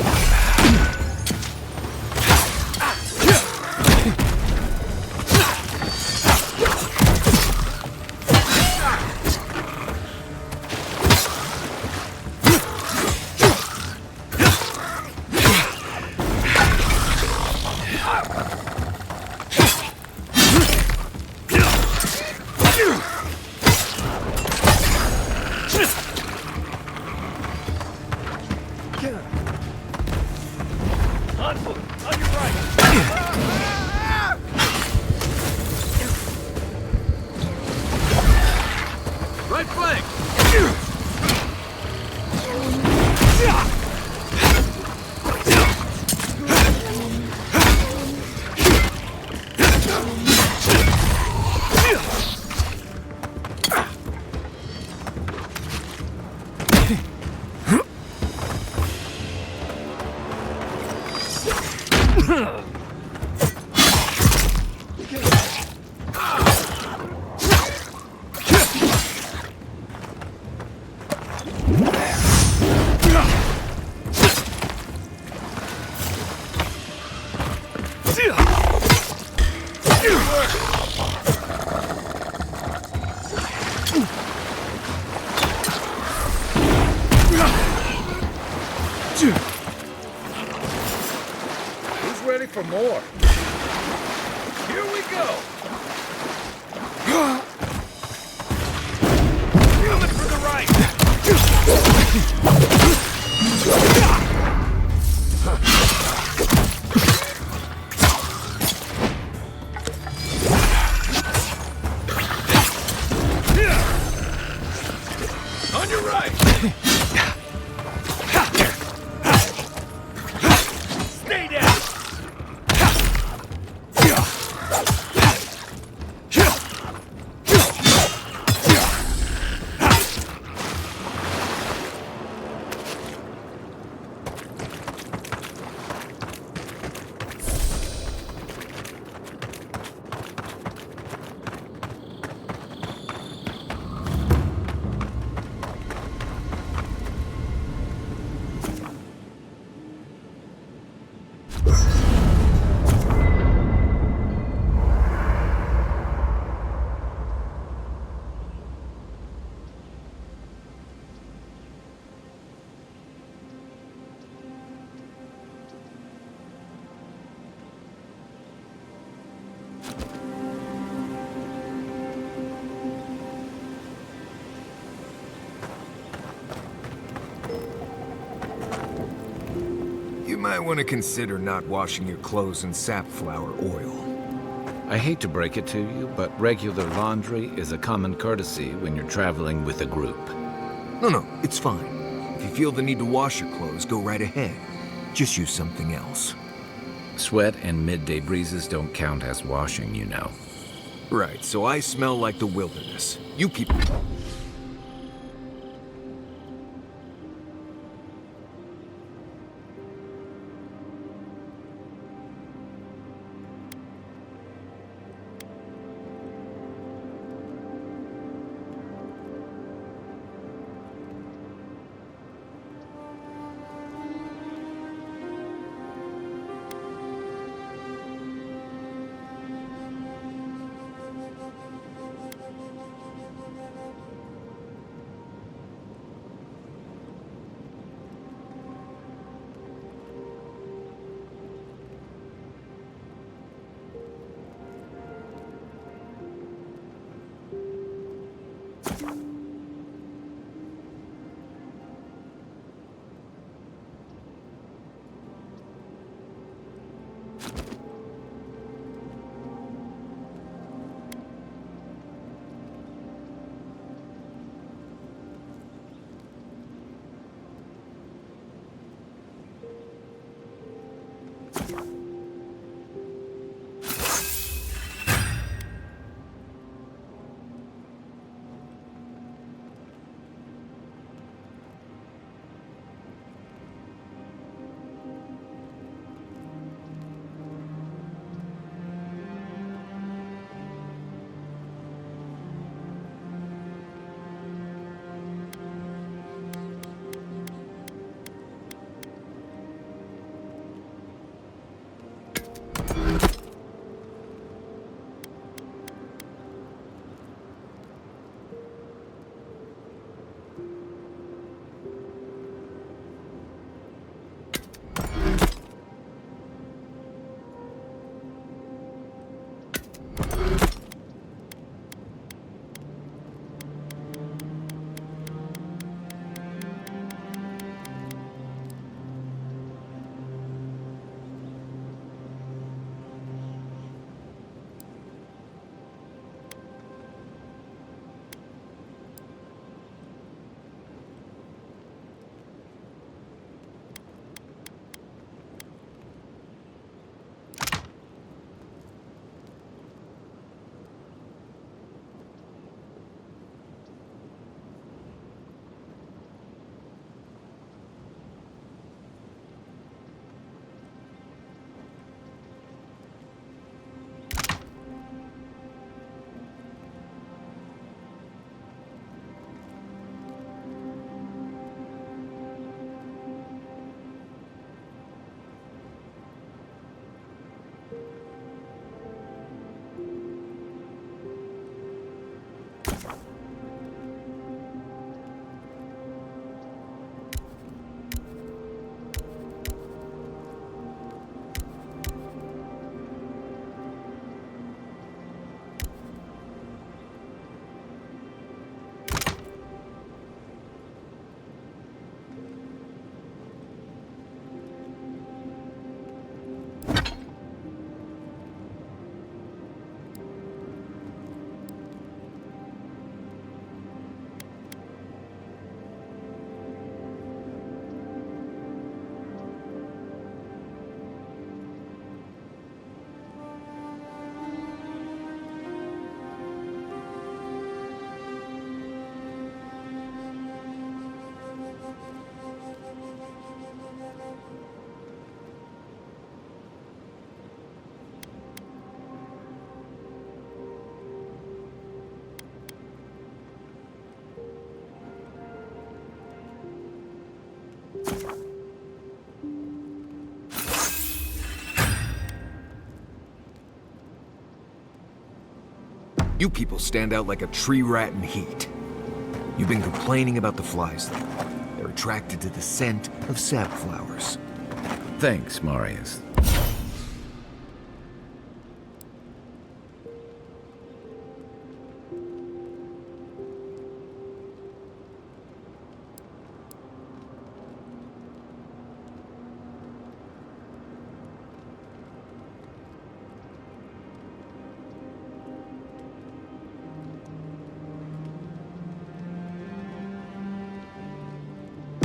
Who's ready for more? Here we go! Coming for the right! On your right! Stay down! You might want to consider not washing your clothes in safflower oil. I hate to break it to you, but regular laundry is a common courtesy when you're traveling with a group. No, it's fine. If you feel the need to wash your clothes, go right ahead. Just use something else. Sweat and midday breezes don't count as washing, you know. Right, so I smell like the wilderness. You people... You people stand out like a tree rat in heat. You've been complaining about the flies, though. They're attracted to the scent of sapflowers. Thanks, Marius.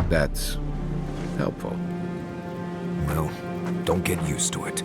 That's helpful. Well, don't get used to it.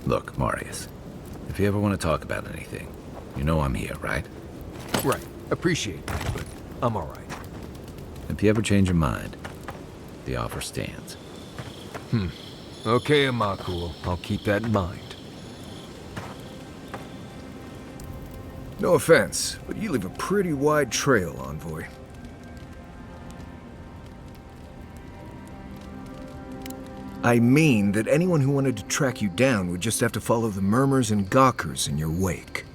Look, Marius, if you ever want to talk about anything, you know I'm here, right? Right. Appreciate that, but I'm all right. If you ever change your mind, the offer stands. Okay, Amakul. I'll keep that in mind. No offense, but you leave a pretty wide trail, Envoy. I mean that anyone who wanted to track you down would just have to follow the murmurs and gawkers in your wake.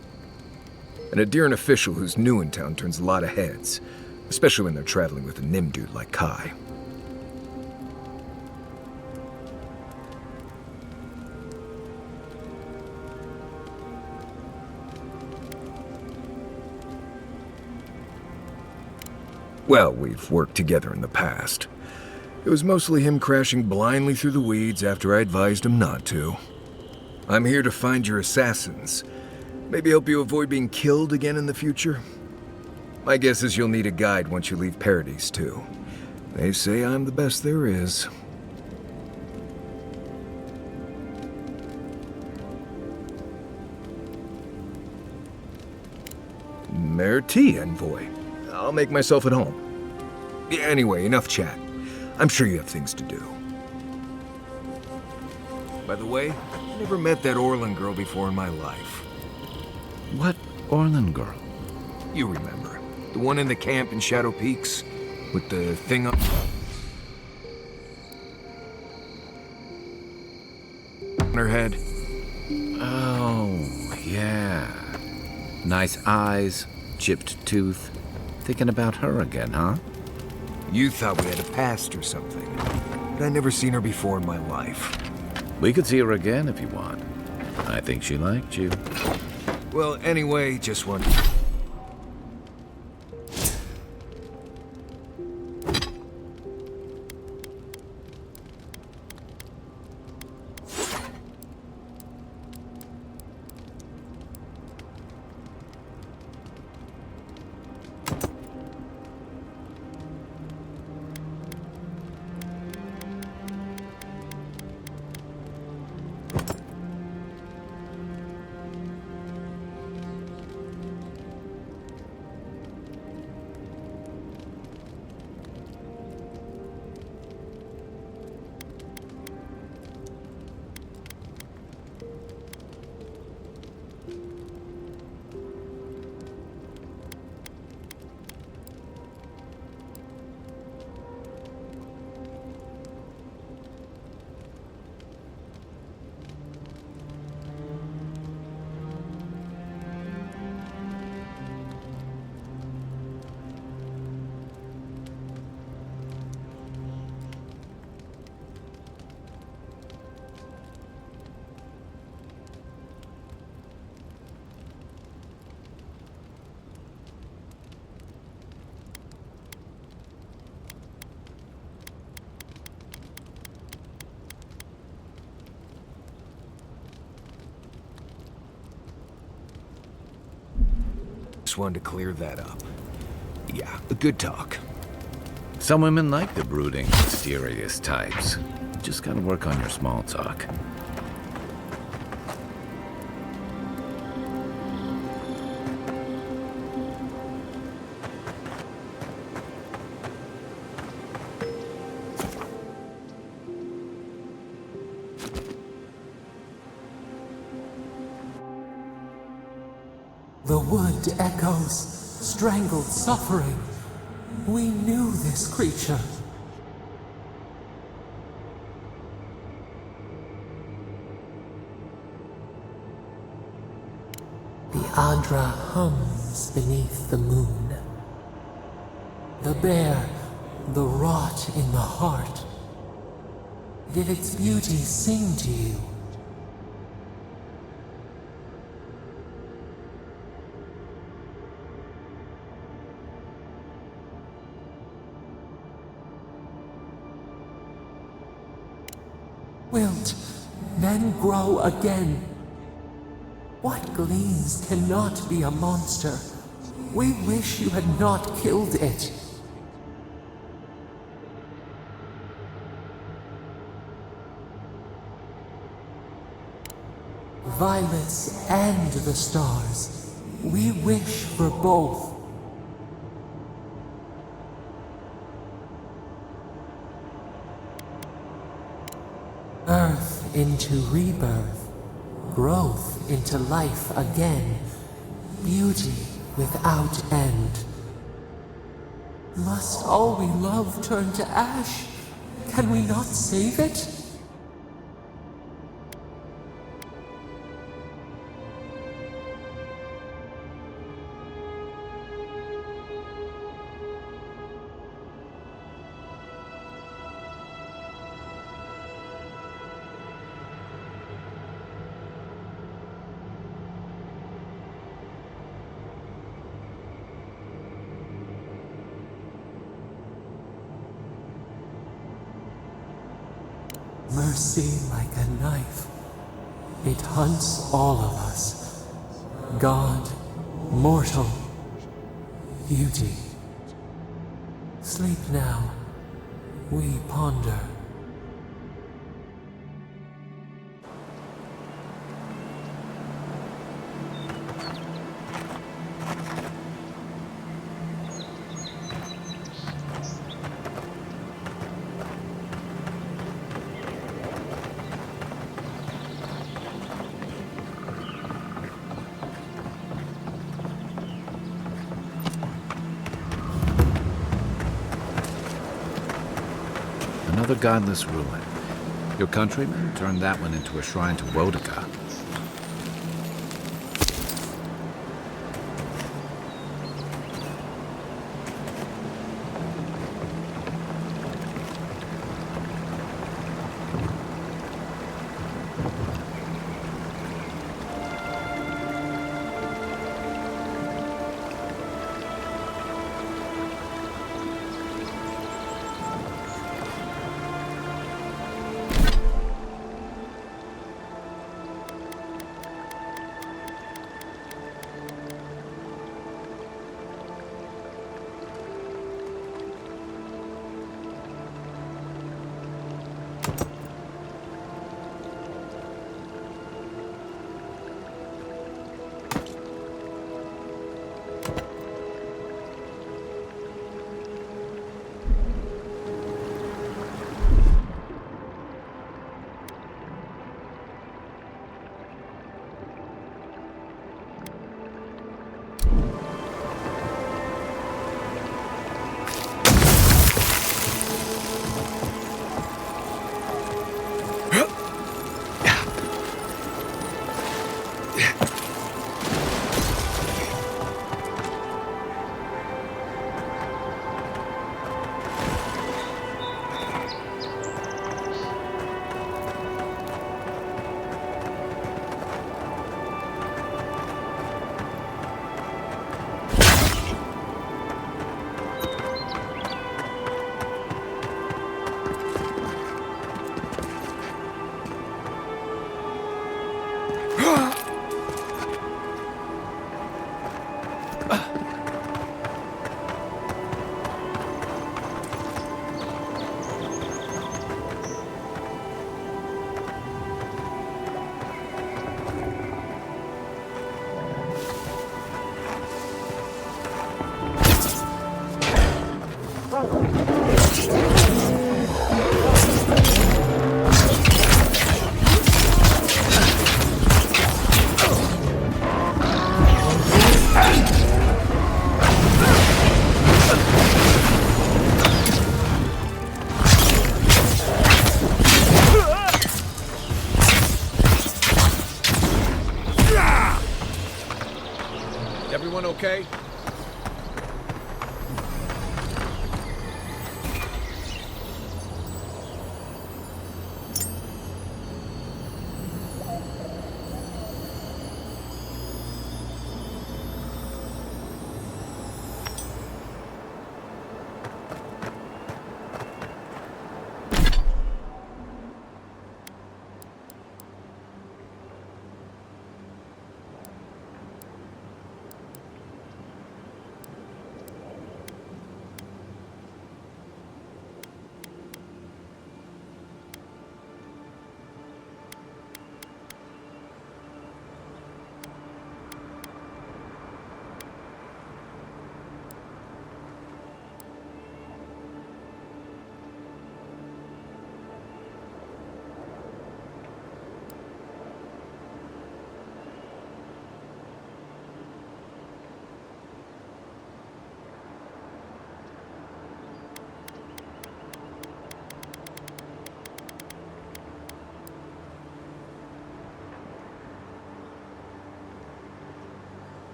An Adiran official who's new in town turns a lot of heads, especially when they're traveling with a Nim dude like Kai. Well, we've worked together in the past. It was mostly him crashing blindly through the weeds after I advised him not to. I'm here to find your assassins. Maybe help you avoid being killed again in the future. My guess is you'll need a guide once you leave Paradise, too. They say I'm the best there is. Merci, Envoy. I'll make myself at home. Anyway, enough chat. I'm sure you have things to do. By the way, I never met that Orlan girl before in my life. What Orlan girl? You remember. The one in the camp in Shadow Peaks? With the thing up... on her head? Oh, yeah. Nice eyes, chipped tooth. Thinking about her again, huh? You thought we had a past or something. But I'd never seen her before in my life. We could see her again if you want. I think she liked you. Well, anyway, just one... Just wanted to clear that up. Yeah, a good talk. Some women like the brooding, mysterious types. Just gotta work on your small talk. The wood echoes, strangled suffering. We knew this creature. The Adra hums beneath the moon. The bare, the rot in the heart. Did its beauty sing to you? wilt, then grow again. What gleams cannot be a monster. We wish you had not killed it. Violets and the stars. We wish for both. Earth into rebirth. Growth into life again. Beauty without end. Must all we love turn to ash? Can we not save it? Mercy like a knife. It hunts all of us. God, mortal, beauty. Sleep now. We ponder. Another godless ruin. Your countrymen turned that one into a shrine to Wodika. Everyone okay?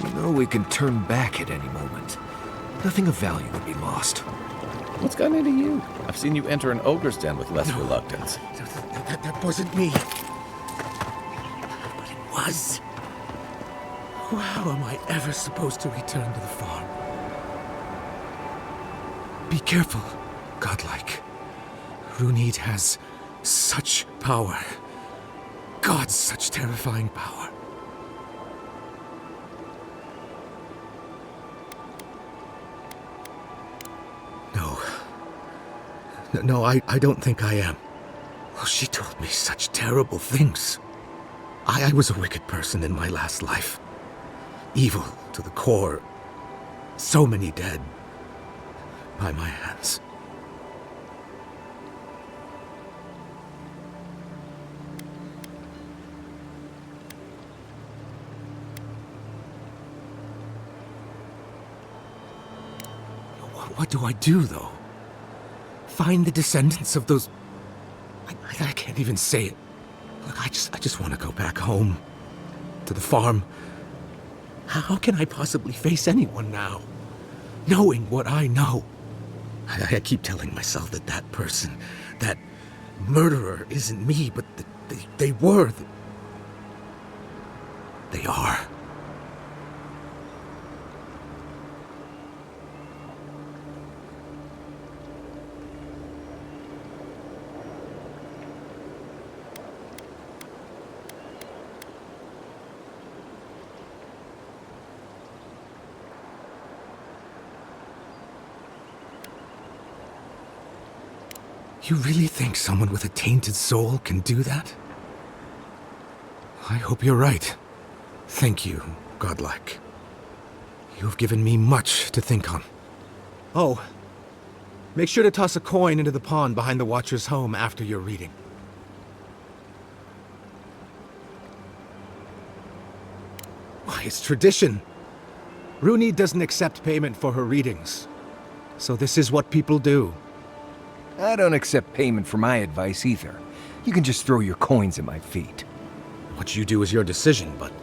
You know we can turn back at any moment. Nothing of value would be lost. What's gotten into you? I've seen you enter an ogre's den with less reluctance. That wasn't me. But it was. How am I ever supposed to return to the farm? Be careful, godlike. Runid has such power. God, such terrifying power. No, I don't think I am. Well, she told me such terrible things. I was a wicked person in my last life. Evil to the core. So many dead. By my hands. What do I do, though? Find the descendants of those... I can't even say it. Look, I just want to go back home. To the farm. How can I possibly face anyone now? Knowing what I know. I keep telling myself that that person, that murderer isn't me, but they were. They are. You really think someone with a tainted soul can do that? I hope you're right. Thank you, godlike. You've given me much to think on. Oh, make sure to toss a coin into the pond behind the Watcher's home after your reading. Why, it's tradition. Rooney doesn't accept payment for her readings. So this is what people do. I don't accept payment for my advice either. You can just throw your coins at my feet. What you do is your decision, but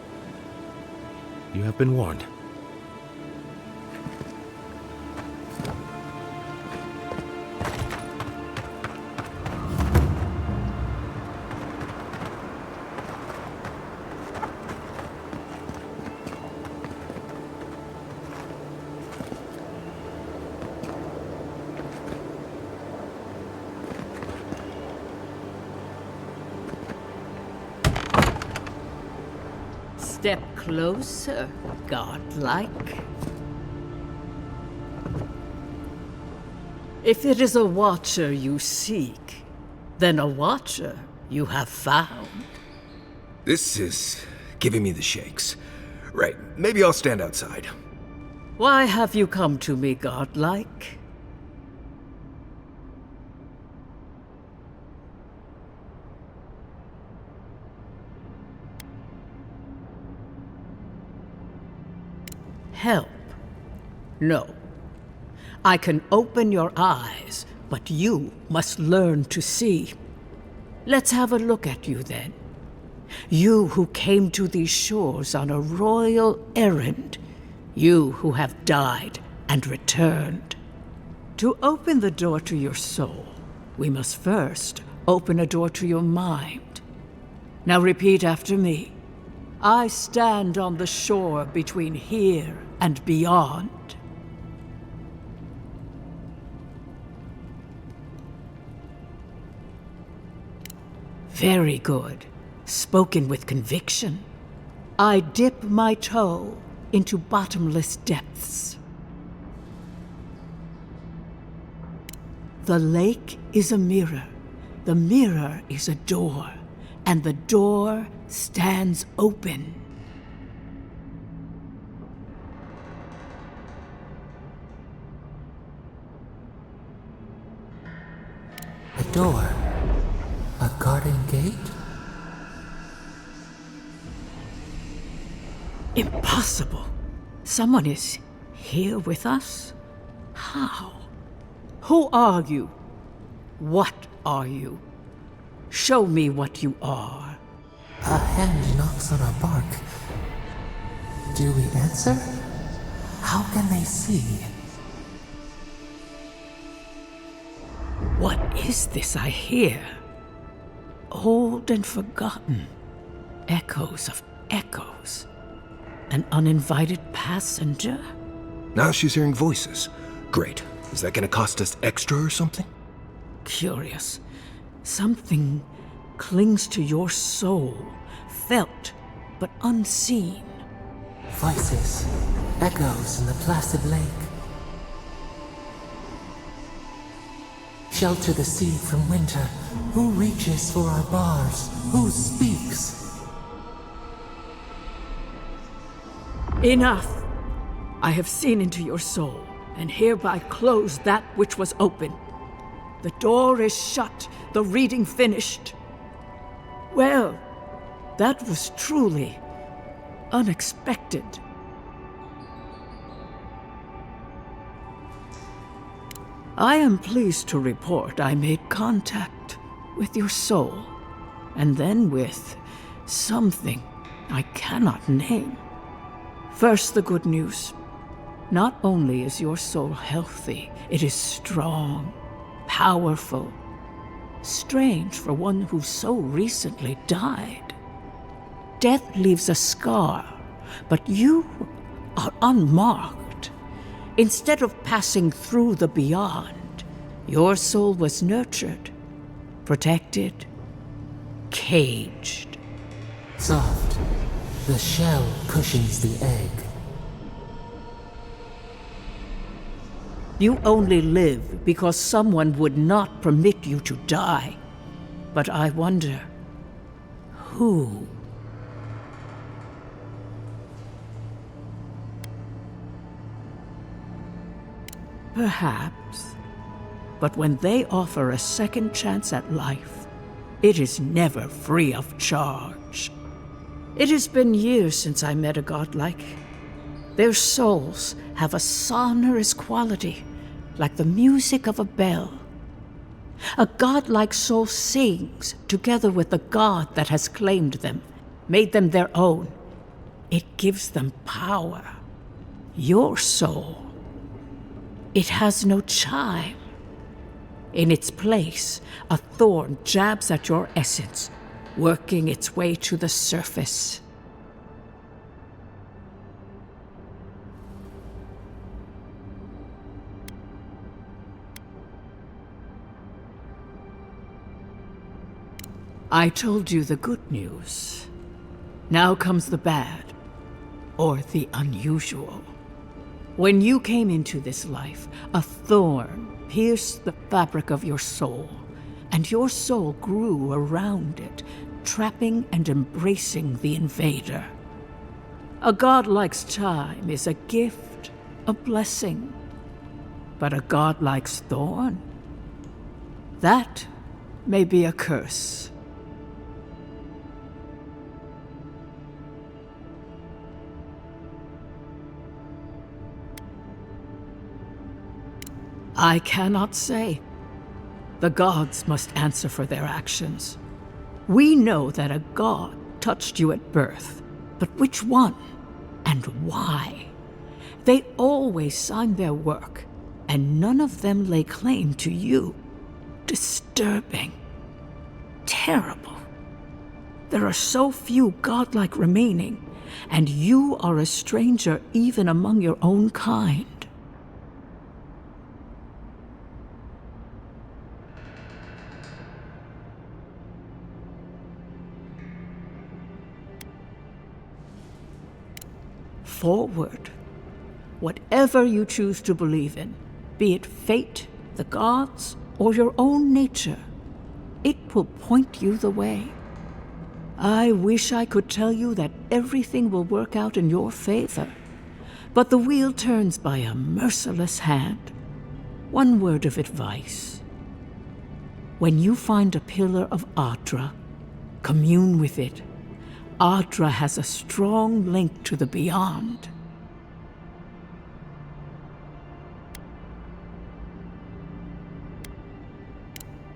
you have been warned. Step closer, godlike. If it is a watcher you seek, then a watcher you have found. This is giving me the shakes. Right, maybe I'll stand outside. Why have you come to me, godlike? Help? No. I can open your eyes, but you must learn to see. Let's have a look at you then. You who came to these shores on a royal errand. You who have died and returned. To open the door to your soul, we must first open a door to your mind. Now repeat after me. I stand on the shore between here and beyond. Very good. Spoken with conviction. I dip my toe into bottomless depths. The lake is a mirror. The mirror is a door. And the door stands open. A door? A garden gate? Impossible. Someone is here with us? How? Who are you? What are you? Show me what you are. A hand knocks on a bark. Do we answer? How can they see? What is this I hear? Old and forgotten. Echoes of echoes. An uninvited passenger? Now she's hearing voices. Great. Is that gonna cost us extra or something? Curious. Something clings to your soul, felt but unseen. Voices, echoes in the placid lake. Shelter the sea from winter. Who reaches for our bars? Who speaks? Enough! I have seen into your soul, and hereby close that which was open. The door is shut, the reading finished. Well, that was truly unexpected. I am pleased to report I made contact with your soul, and then with something I cannot name. First, the good news. Not only is your soul healthy, it is strong, powerful. Strange for one who so recently died. Death leaves a scar, but you are unmarked. Instead of passing through the beyond, your soul was nurtured, protected, caged. Soft. The shell cushions the egg. You only live because someone would not permit you to die. But I wonder, who? Perhaps. But when they offer a second chance at life, it is never free of charge. It has been years since I met a godlike. Their souls have a sonorous quality, like the music of a bell. A godlike soul sings together with the god that has claimed them, made them their own. It gives them power. Your soul, it has no chime. In its place, a thorn jabs at your essence, working its way to the surface. I told you the good news. Now comes the bad, or the unusual. When you came into this life, a thorn pierced the fabric of your soul, and your soul grew around it, trapping and embracing the invader. A godlike's time is a gift, a blessing. But a godlike's thorn? That may be a curse. I cannot say. The gods must answer for their actions. We know that a god touched you at birth, but which one and why? They always signed their work, and none of them lay claim to you. Disturbing. Terrible. There are so few godlike remaining, and you are a stranger even among your own kind. Forward. Whatever you choose to believe in, be it fate, the gods, or your own nature, it will point you the way. I wish I could tell you that everything will work out in your favor, but the wheel turns by a merciless hand. One word of advice. When you find a pillar of Adra, commune with it. Adra has a strong link to the beyond.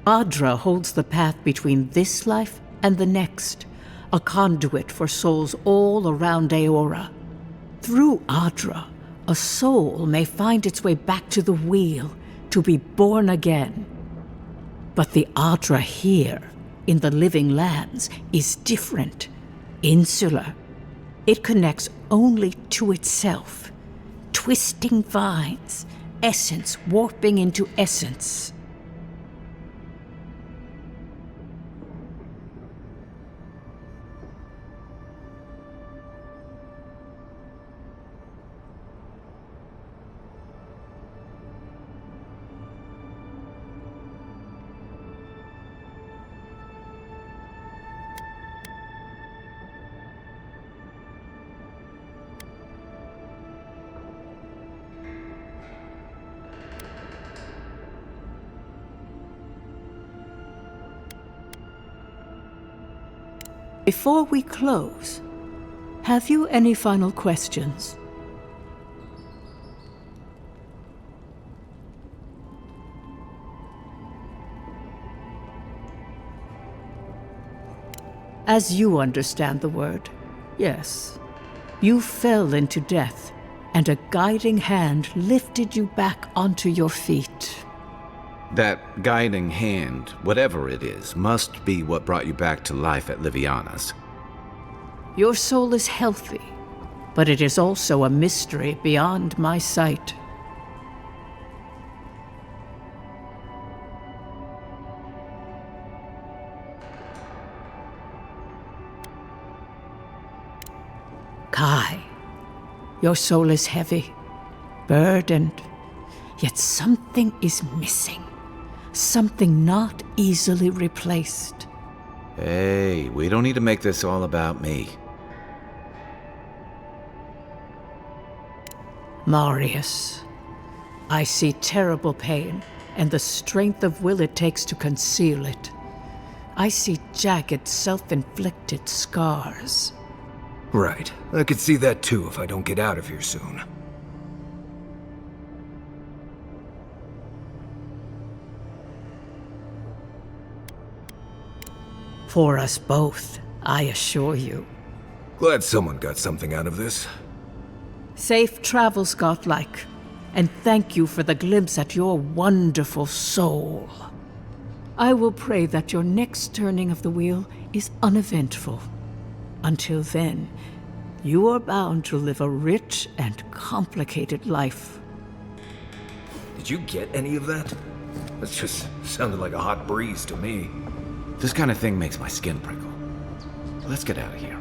Adra holds the path between this life and the next, a conduit for souls all around Eora. Through Adra, a soul may find its way back to the wheel to be born again. But the Adra here, in the living lands, is different, insular. It connects only to itself, twisting vines, essence warping into essence. Before we close, have you any final questions? As you understand the word, yes. You fell into death, and a guiding hand lifted you back onto your feet. That guiding hand, whatever it is, must be what brought you back to life at Liviana's. Your soul is healthy, but it is also a mystery beyond my sight. Kai, your soul is heavy, burdened, yet something is missing. Something not easily replaced. Hey, we don't need to make this all about me. Marius, I see terrible pain and the strength of will it takes to conceal it. I see jagged, self-inflicted scars. Right. I could see that too if I don't get out of here soon. For us both, I assure you. Glad someone got something out of this. Safe travels, Godlike, and thank you for the glimpse at your wonderful soul. I will pray that your next turning of the wheel is uneventful. Until then, you are bound to live a rich and complicated life. Did you get any of that? That just sounded like a hot breeze to me. This kind of thing makes my skin prickle. Let's get out of here.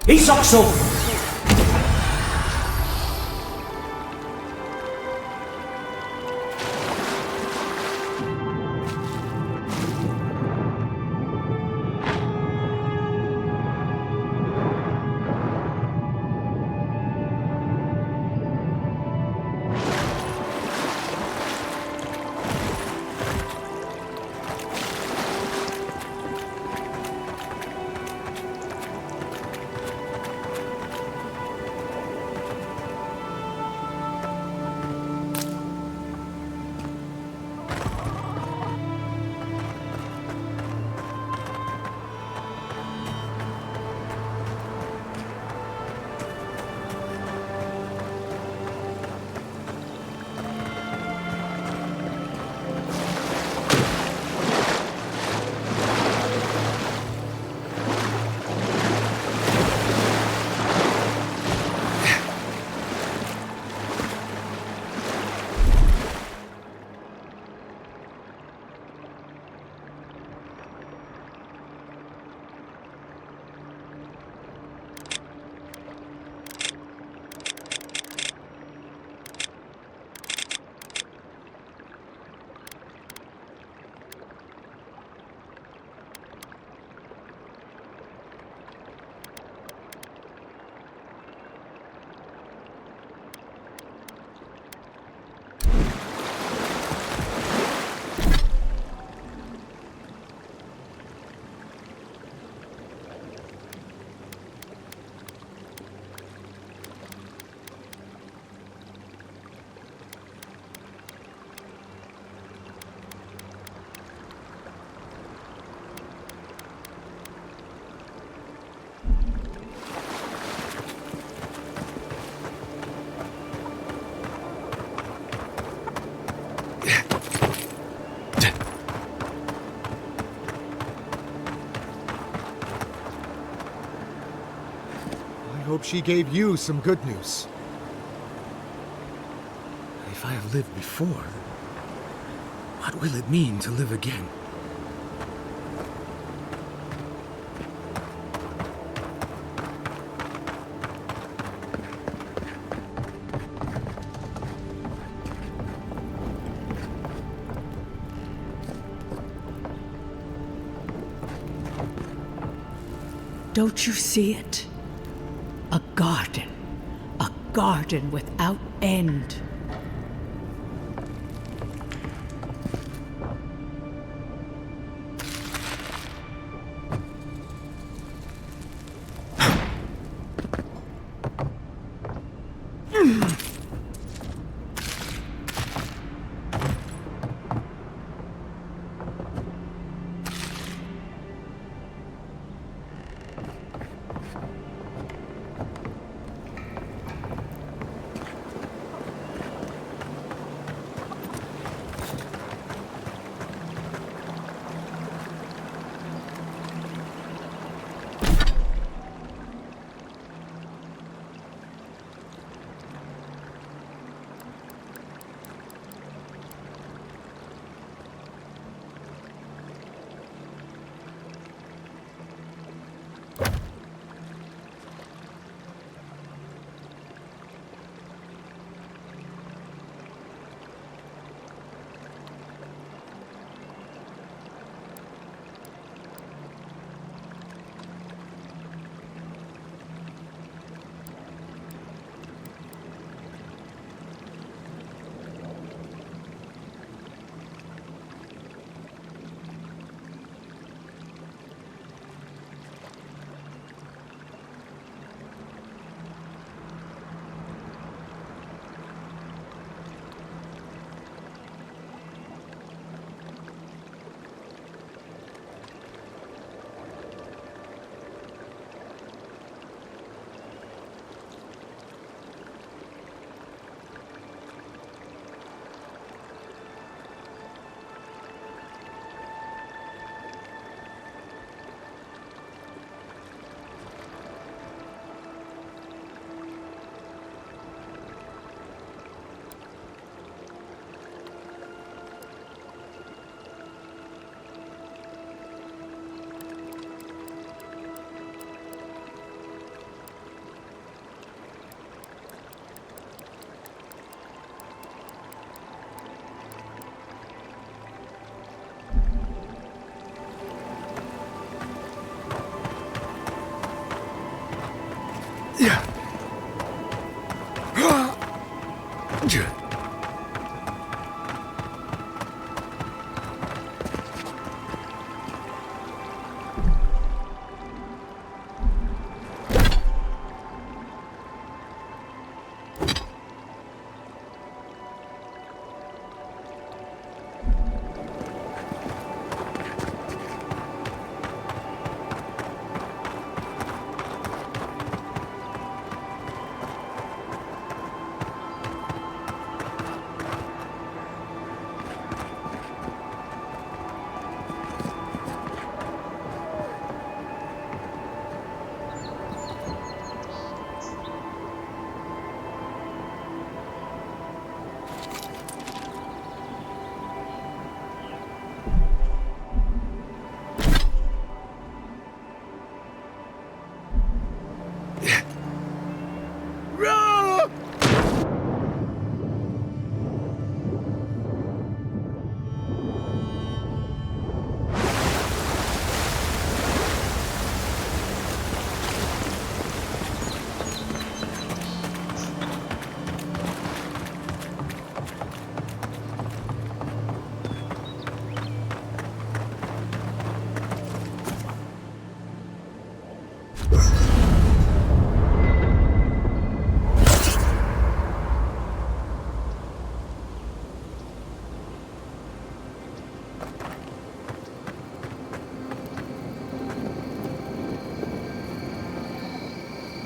Ich sag so. I hope she gave you some good news. If I have lived before, what will it mean to live again? Don't you see it? A garden without end.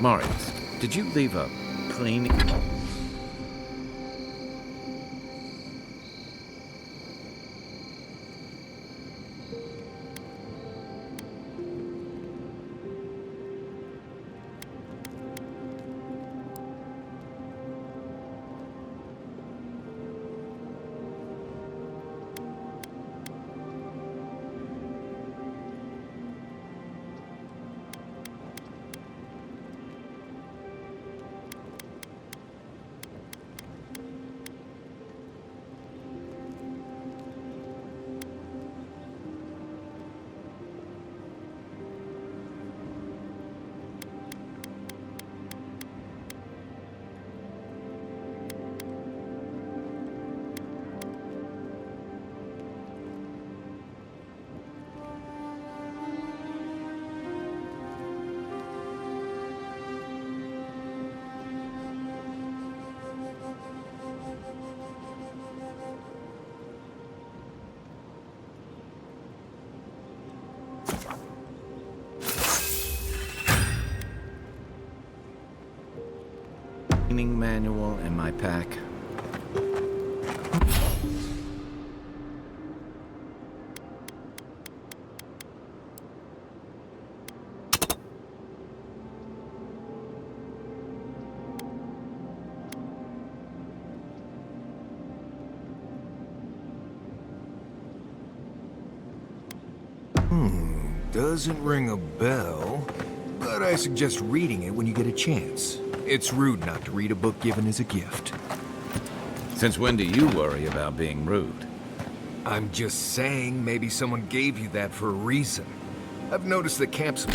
Marius, did you leave a cleaning? Cleaning manual in my pack. Doesn't ring a bell, but I suggest reading it when you get a chance. It's rude not to read a book given as a gift. Since when do you worry about being rude? I'm just saying, maybe someone gave you that for a reason. I've noticed that camps...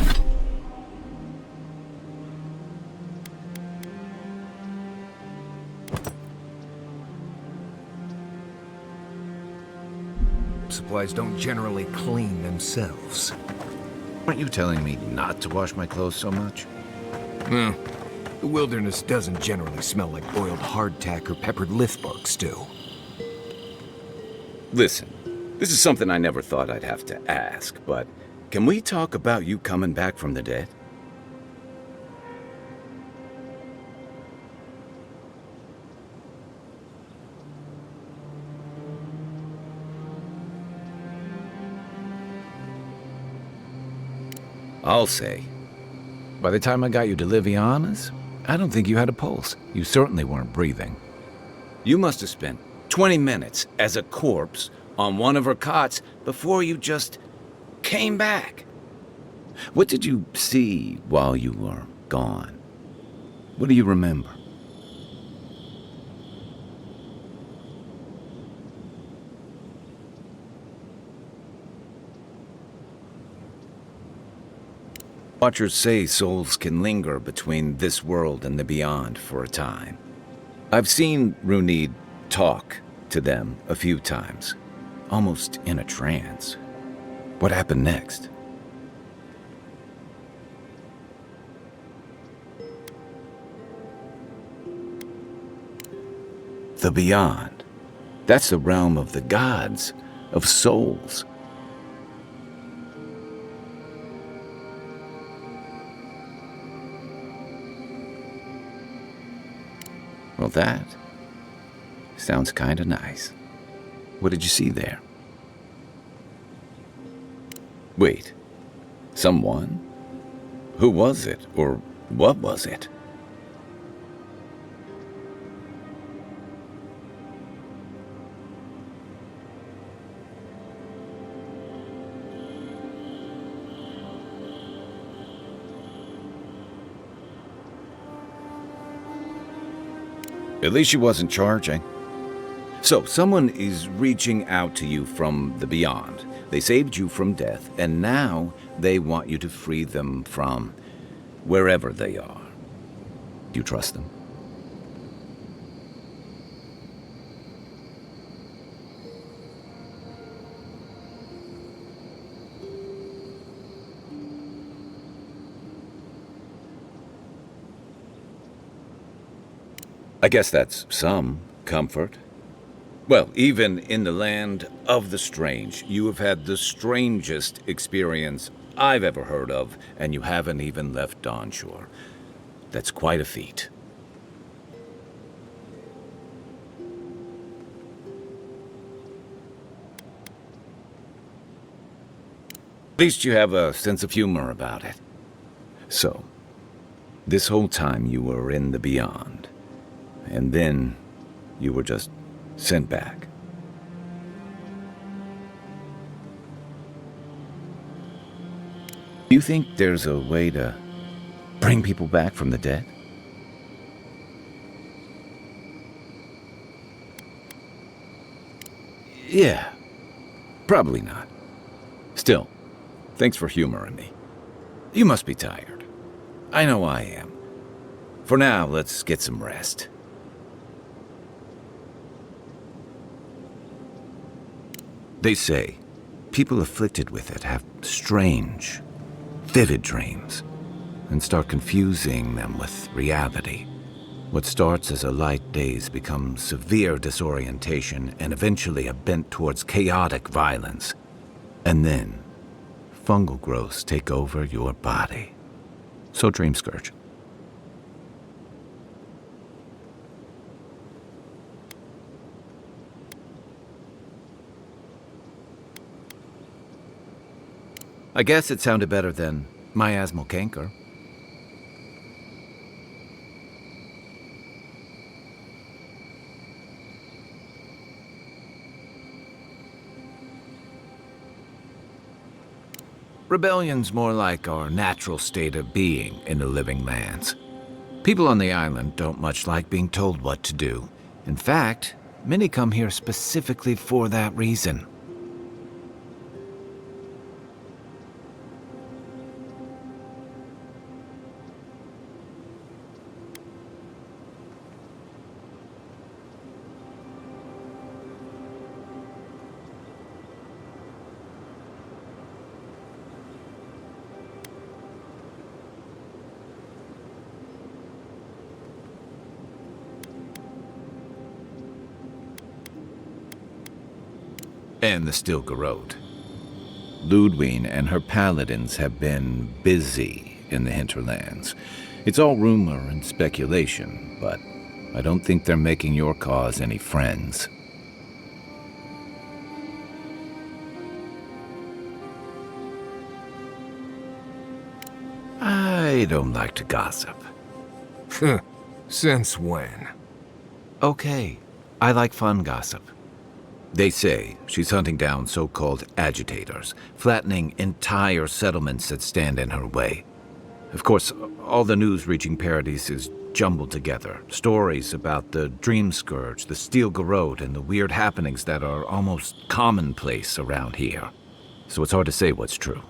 supplies don't generally clean themselves. Aren't you telling me not to wash my clothes so much? The wilderness doesn't generally smell like boiled hardtack or peppered lithbark stew. Listen, this is something I never thought I'd have to ask, but can we talk about you coming back from the dead? I'll say, by the time I got you to Liviana's, I don't think you had a pulse. You certainly weren't breathing. You must have spent 20 minutes as a corpse on one of her cots before you just came back. What did you see while you were gone? What do you remember? Watchers say souls can linger between this world and the beyond for a time. I've seen Runid talk to them a few times, almost in a trance. What happened next? The beyond. That's the realm of the gods, of souls. Well, that sounds kinda nice. What did you see there? Wait, someone? Who was it, or what was it? At least she wasn't charging. So, someone is reaching out to you from the beyond. They saved you from death, and now they want you to free them from wherever they are. Do you trust them? I guess that's some comfort. Well, even in the land of the strange, you have had the strangest experience I've ever heard of, and you haven't even left Dawnshore. That's quite a feat. At least you have a sense of humor about it. So, this whole time you were in the Beyond, and then you were just sent back. Do you think there's a way to bring people back from the dead? Yeah, probably not. Still, thanks for humoring me. You must be tired. I know I am. For now, let's get some rest. They say people afflicted with it have strange, vivid dreams and start confusing them with reality. What starts as a light daze becomes severe disorientation and eventually a bent towards chaotic violence. And then, fungal growths take over your body. So Dream Scourge. I guess it sounded better than miasmal canker. Rebellion's more like our natural state of being in the living lands. People on the island don't much like being told what to do. In fact, many come here specifically for that reason. And the Stilgarrote. Ludwine and her paladins have been busy in the hinterlands. It's all rumor and speculation, but I don't think they're making your cause any friends. I don't like to gossip. Since when? Okay, I like fun gossip. They say she's hunting down so-called agitators, flattening entire settlements that stand in her way. Of course, all the news reaching Paradis is jumbled together. Stories about the Dream Scourge, the Stilgarrote, and the weird happenings that are almost commonplace around here. So it's hard to say what's true.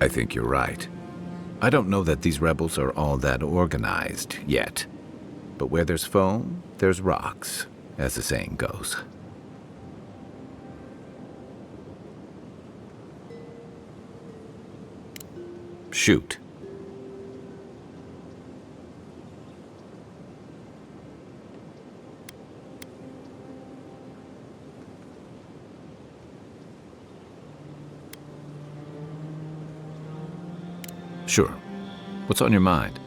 I think you're right. I don't know that these rebels are all that organized yet. But where there's foam, there's rocks, as the saying goes. Shoot. Sure. What's on your mind?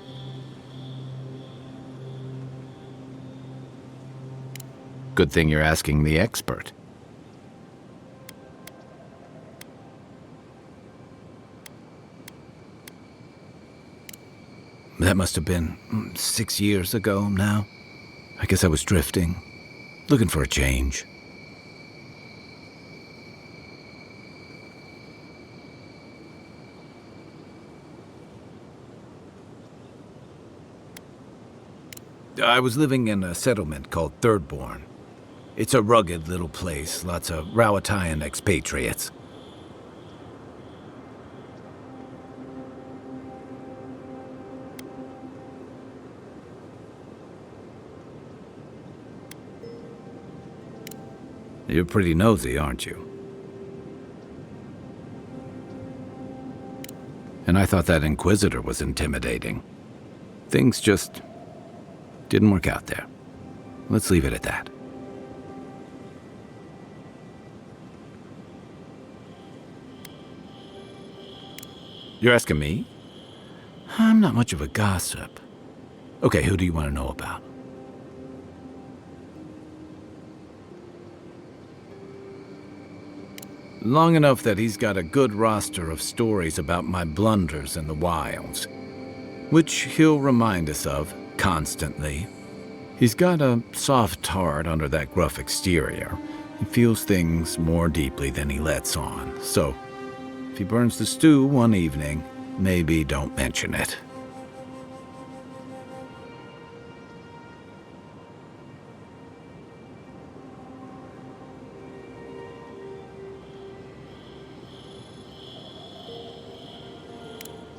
Good thing you're asking the expert. That must have been 6 years ago now. I guess I was drifting, looking for a change. I was living in a settlement called Thirdborn. It's a rugged little place, lots of Rawatayan expatriates. You're pretty nosy, aren't you? And I thought that Inquisitor was intimidating. Things just didn't work out there. Let's leave it at that. You're asking me? I'm not much of a gossip. Okay, who do you want to know about? Long enough that he's got a good roster of stories about my blunders in the wilds, which he'll remind us of constantly. He's got a soft heart under that gruff exterior. He feels things more deeply than he lets on, so if he burns the stew one evening, maybe don't mention it.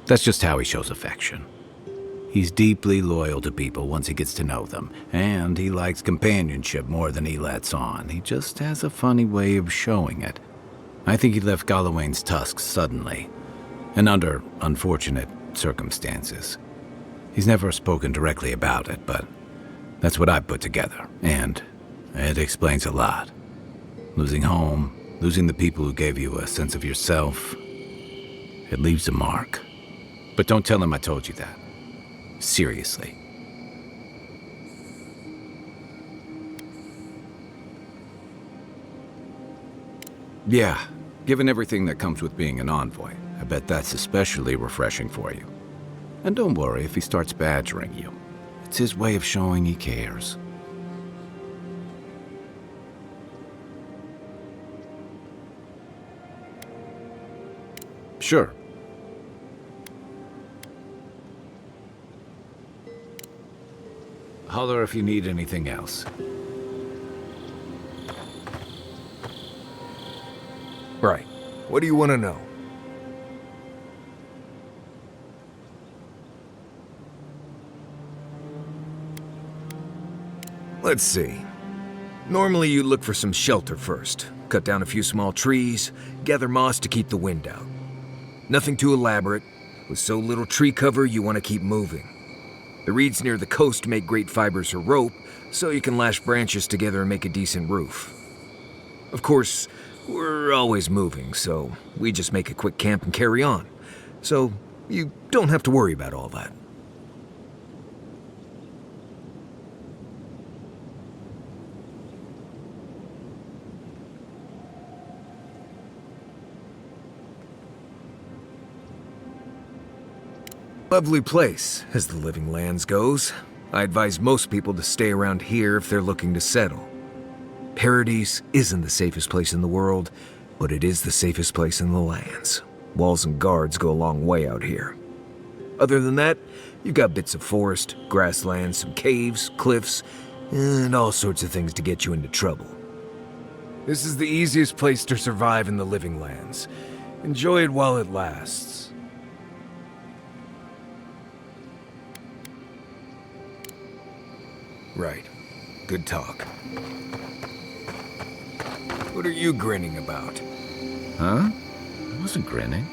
That's just how he shows affection. He's deeply loyal to people once he gets to know them, and he likes companionship more than he lets on. He just has a funny way of showing it. I think he left Galawain's tusks suddenly, and under unfortunate circumstances. He's never spoken directly about it, but that's what I've put together, and it explains a lot. Losing home, losing the people who gave you a sense of yourself, it leaves a mark. But don't tell him I told you that. Seriously. Yeah, given everything that comes with being an envoy, I bet that's especially refreshing for you. And don't worry if he starts badgering you. It's his way of showing he cares. Sure. Holler if you need anything else. Right. What do you want to know? Let's see. Normally you look for some shelter first. Cut down a few small trees, gather moss to keep the wind out. Nothing too elaborate. With so little tree cover, you want to keep moving. The reeds near the coast make great fibers for rope, so you can lash branches together and make a decent roof. Of course, we're always moving, so we just make a quick camp and carry on. So you don't have to worry about all that. Lovely place, as the Living Lands goes. I advise most people to stay around here if they're looking to settle. Paradise isn't the safest place in the world, but it is the safest place in the lands. Walls and guards go a long way out here. Other than that, you've got bits of forest, grasslands, some caves, cliffs, and all sorts of things to get you into trouble. This is the easiest place to survive in the Living Lands. Enjoy it while it lasts. Right. Good talk. What are you grinning about? Huh? I wasn't grinning.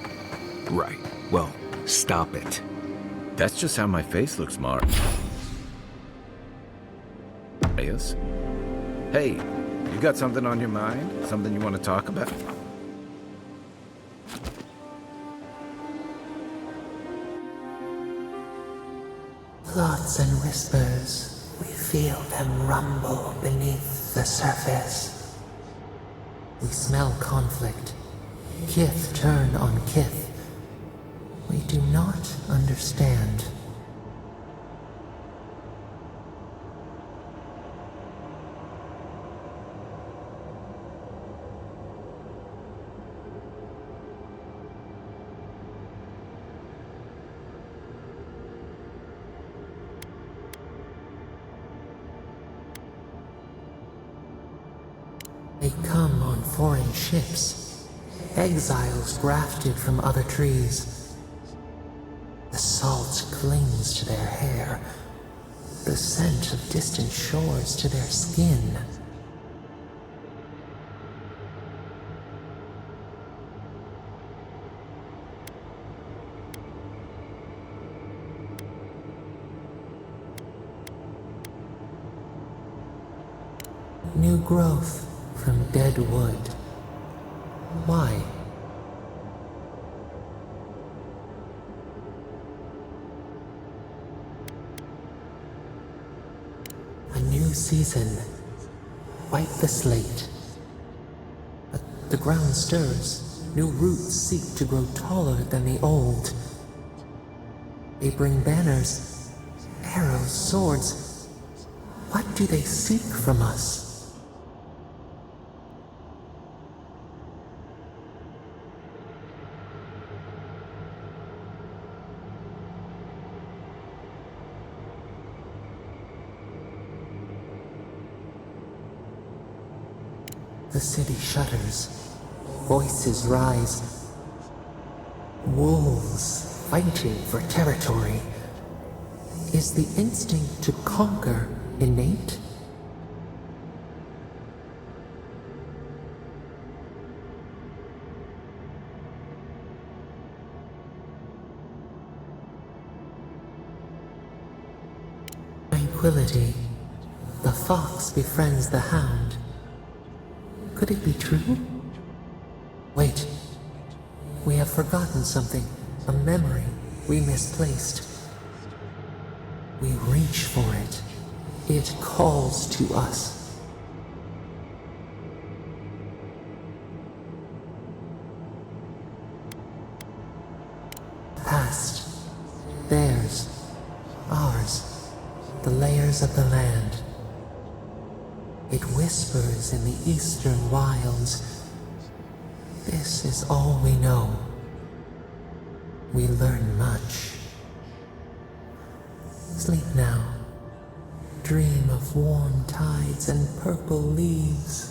Right. Well, stop it. That's just how my face looks, Mark. Yes? Hey, you got something on your mind? Something you want to talk about? Thoughts and whispers, we feel them rumble beneath the surface. We smell conflict. Kith turn on kith. We do not understand. They come on foreign ships, exiles grafted from other trees. The salt clings to their hair, the scent of distant shores to their skin. New growth from dead wood. Why? A new season. Wipe the slate. The ground stirs. New roots seek to grow taller than the old. They bring banners, arrows, swords. What do they seek from us? The city shudders. Voices rise. Wolves fighting for territory. Is the instinct to conquer innate? Tranquility. The fox befriends the hound. Could it be true? Wait. We have forgotten something. A memory we misplaced. We reach for it. It calls to us. Past. Theirs. Ours. The layers of the land. It whispers in the eastern wilds. This is all we know. We learn much. Sleep now. Dream of warm tides and purple leaves.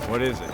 What is it?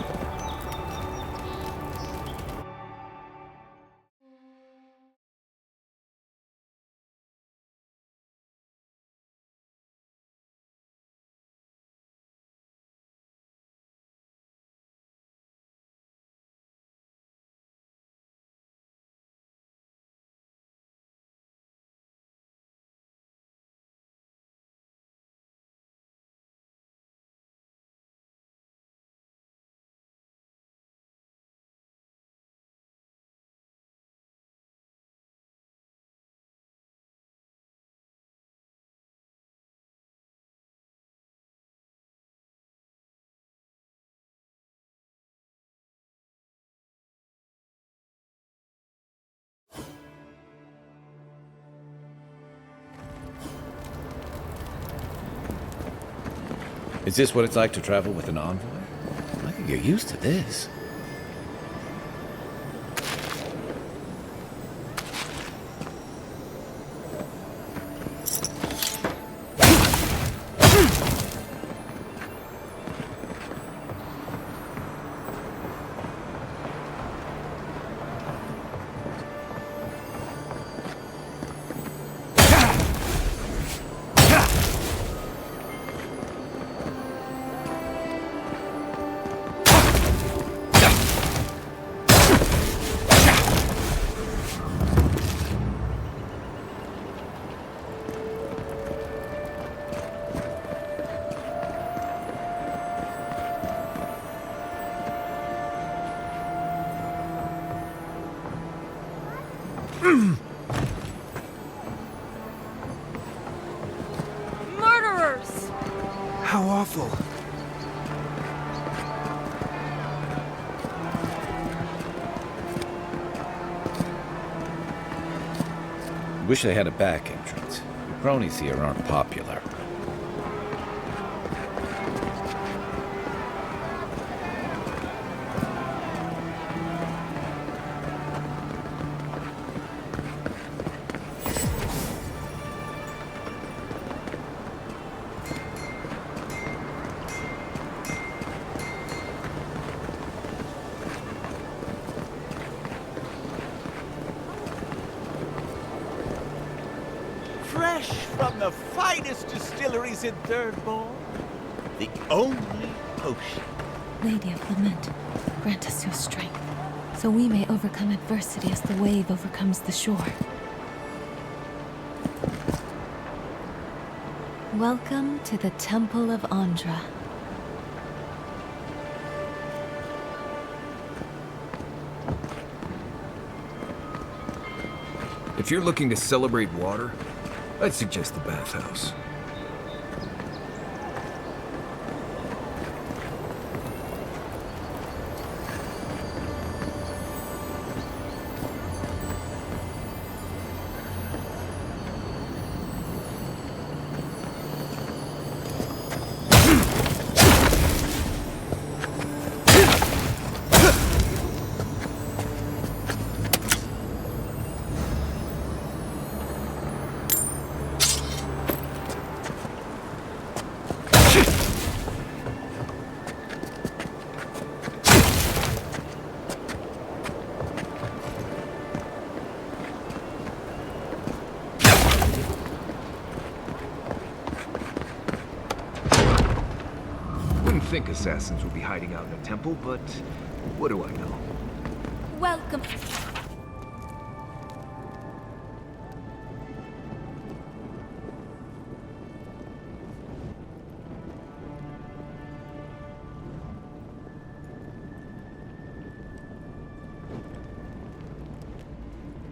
Is this what it's like to travel with an envoy? I could get used to this. useful. Wish they had a back entrance. The cronies here aren't popular. Fresh from the finest distilleries in Thirdborn, the only potion. Lady of Lament, grant us your strength, so we may overcome adversity as the wave overcomes the shore. Welcome to the Temple of Andra. If you're looking to celebrate water, I'd suggest the bathhouse. I think assassins would be hiding out in a temple, but what do I know? Welcome.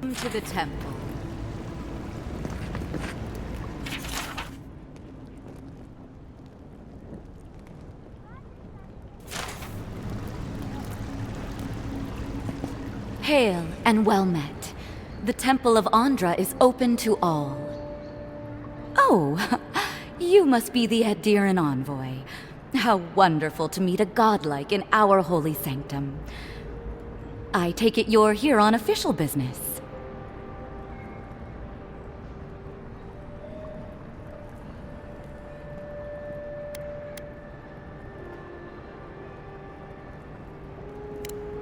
To the temple. Hail and well met. The Temple of Andra is open to all. Oh, you must be the Adiran envoy. How wonderful to meet a godlike in our holy sanctum. I take it you're here on official business.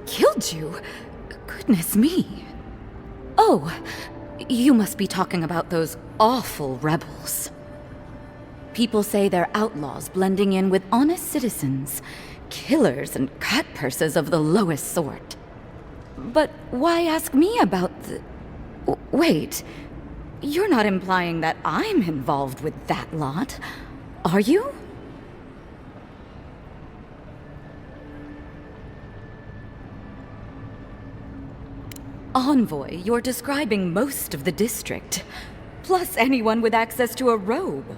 Killed you? Goodness me. Oh, you must be talking about those awful rebels. People say they're outlaws blending in with honest citizens, killers and cutpurses of the lowest sort. But why ask me about the... Wait, you're not implying that I'm involved with that lot, are you? Envoy, you're describing most of the district, plus anyone with access to a robe.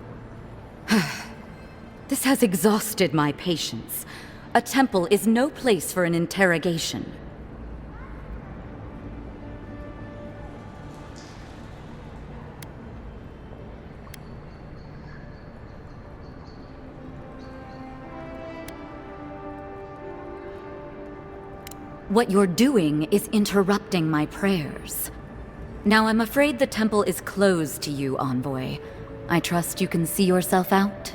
This has exhausted my patience. A temple is no place for an interrogation. What you're doing is interrupting my prayers. Now I'm afraid the temple is closed to you, Envoy. I trust you can see yourself out?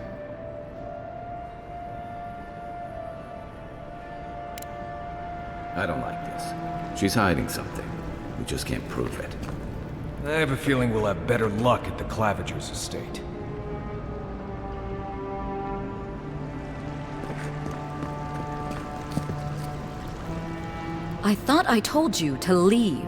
I don't like this. She's hiding something. We just can't prove it. I have a feeling we'll have better luck at the Clavager's estate. I thought I told you to leave.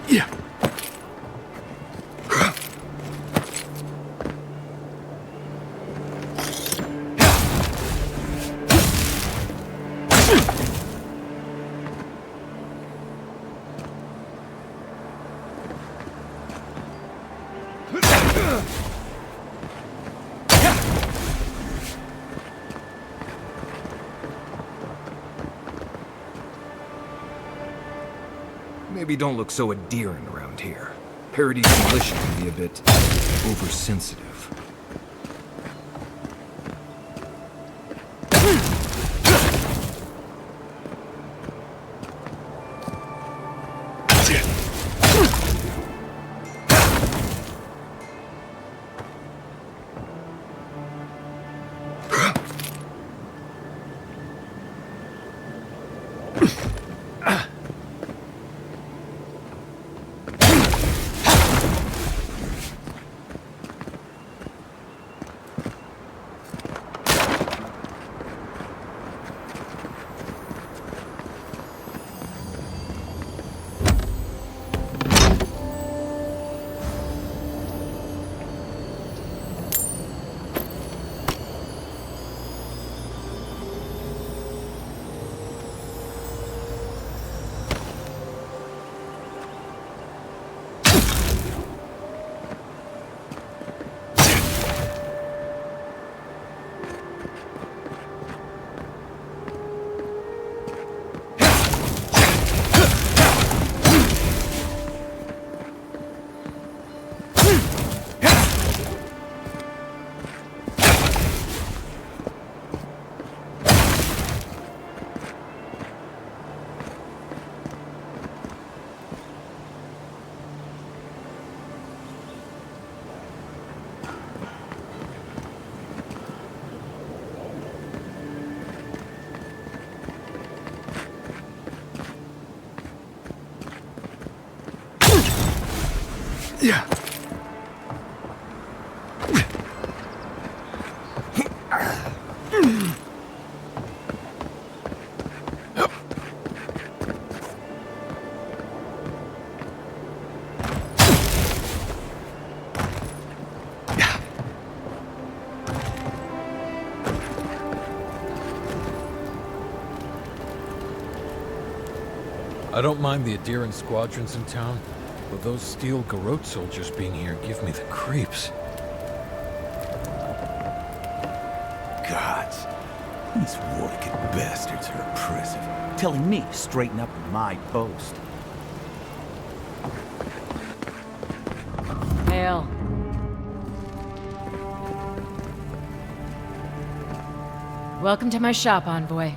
Yeah. Maybe don't look so endearing around here. Parody's militia can be a bit oversensitive. Yeah. I don't mind the Adiran squadrons in town, but those steel Garrote soldiers being here give me the creeps. Gods, these wicked bastards are oppressive, telling me to straighten up in my post. Hail. Welcome to my shop, Envoy.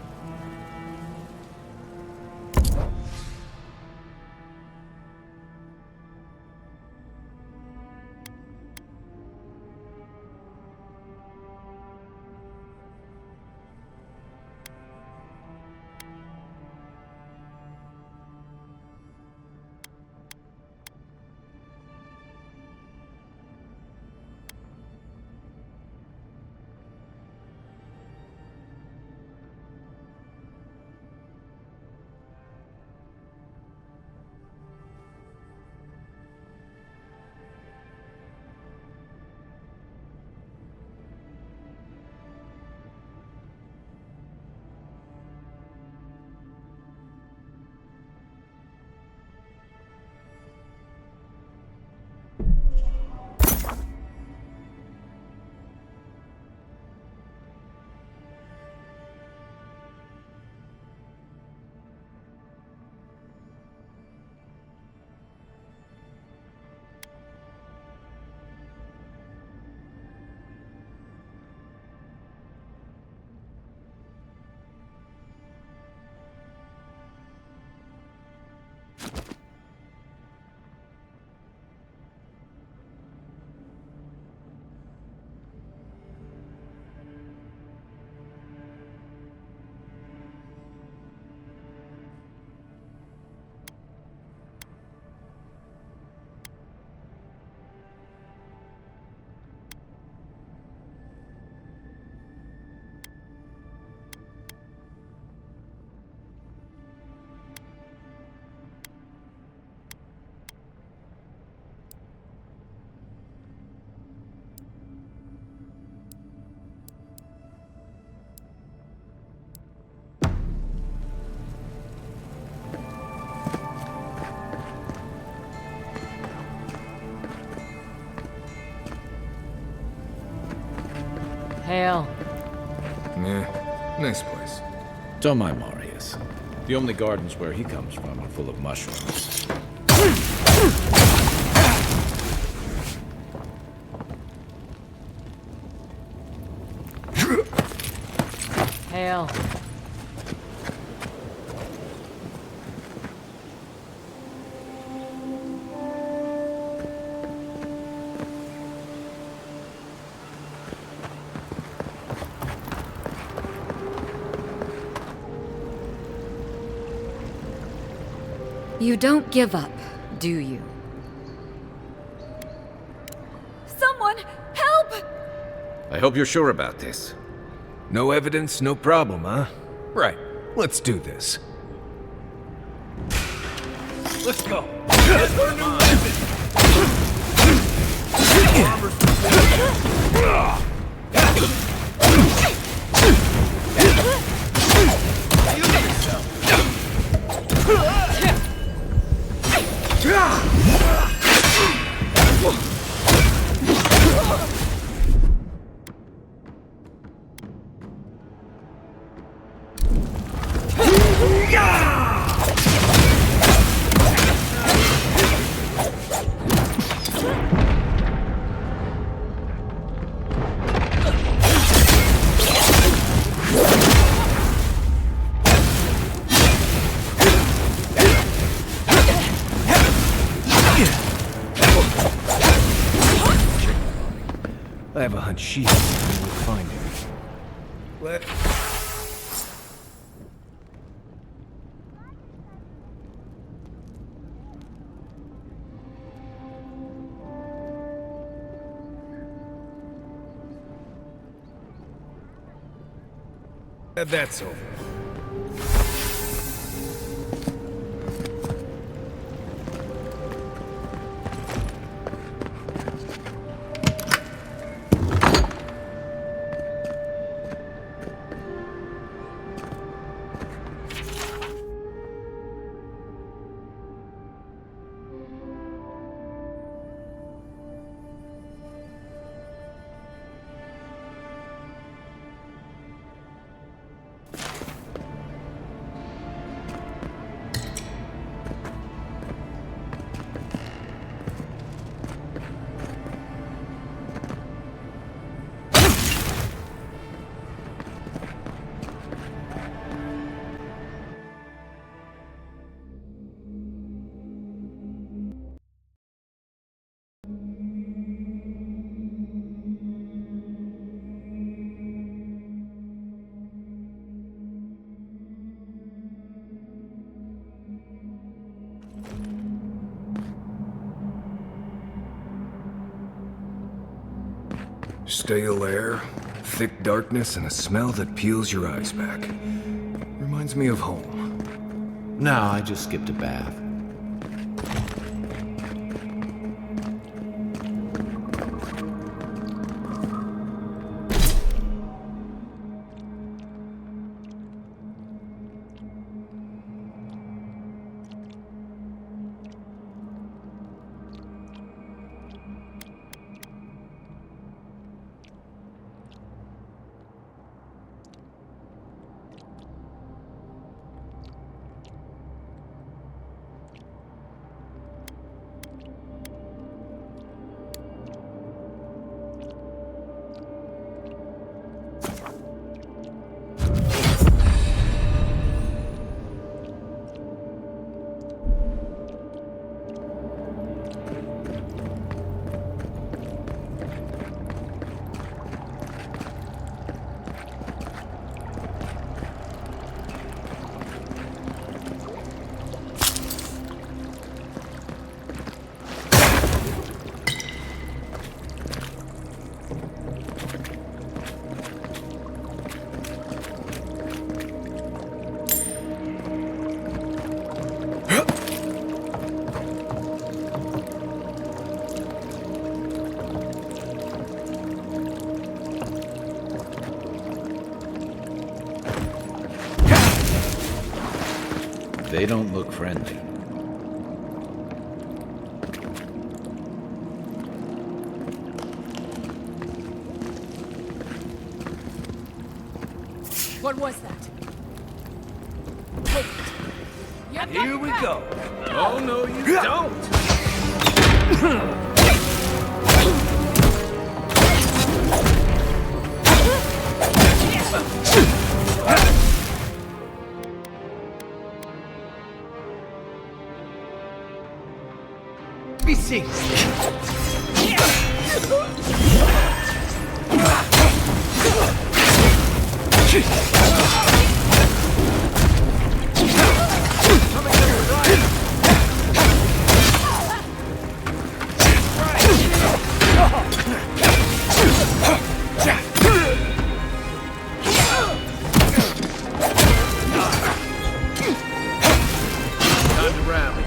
Hail. Nice place. Don't mind Marius. The only gardens where he comes from are full of mushrooms. Hail. You don't give up, do you? Someone, help! I hope you're sure about this. No evidence, no problem, huh? Right. Let's do this. Let's go. I have a hunch she will find him. Let... That's over. Stale air, thick darkness, and a smell that peels your eyes back. Reminds me of home. No, I just skipped a bath. They don't look friendly. What was that? Here we go. Oh, no, you don't. Be seen. Time to rally.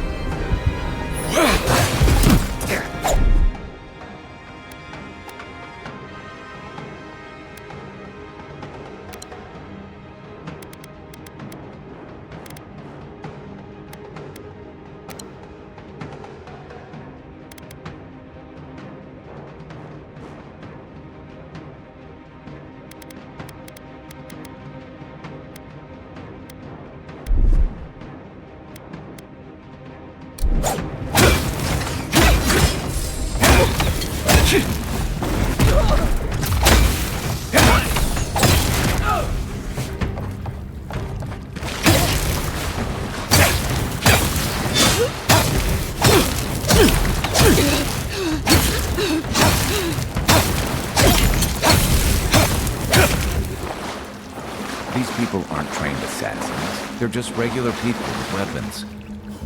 These people aren't trained assassins. They're just regular people with weapons.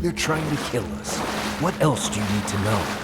They're trying to kill us. What else do you need to know?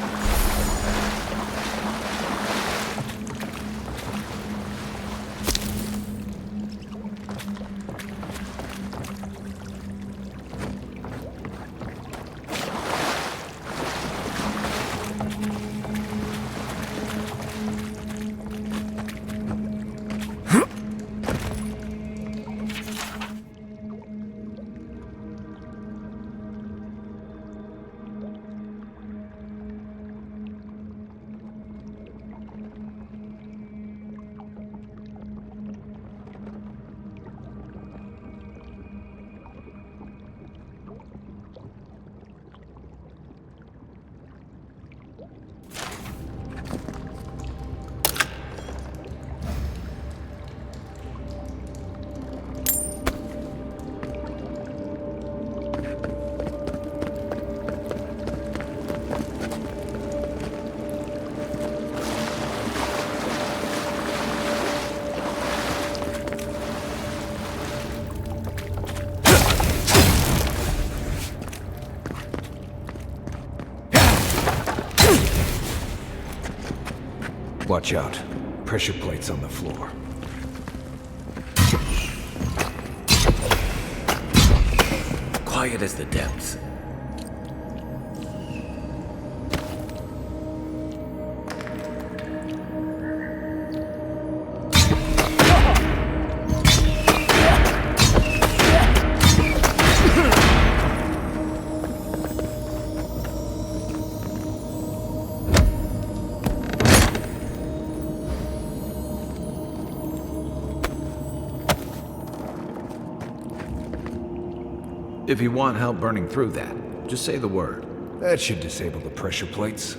Watch out. Pressure plates on the floor. Quiet as the depths. If you want help burning through that, just say the word. That should disable the pressure plates.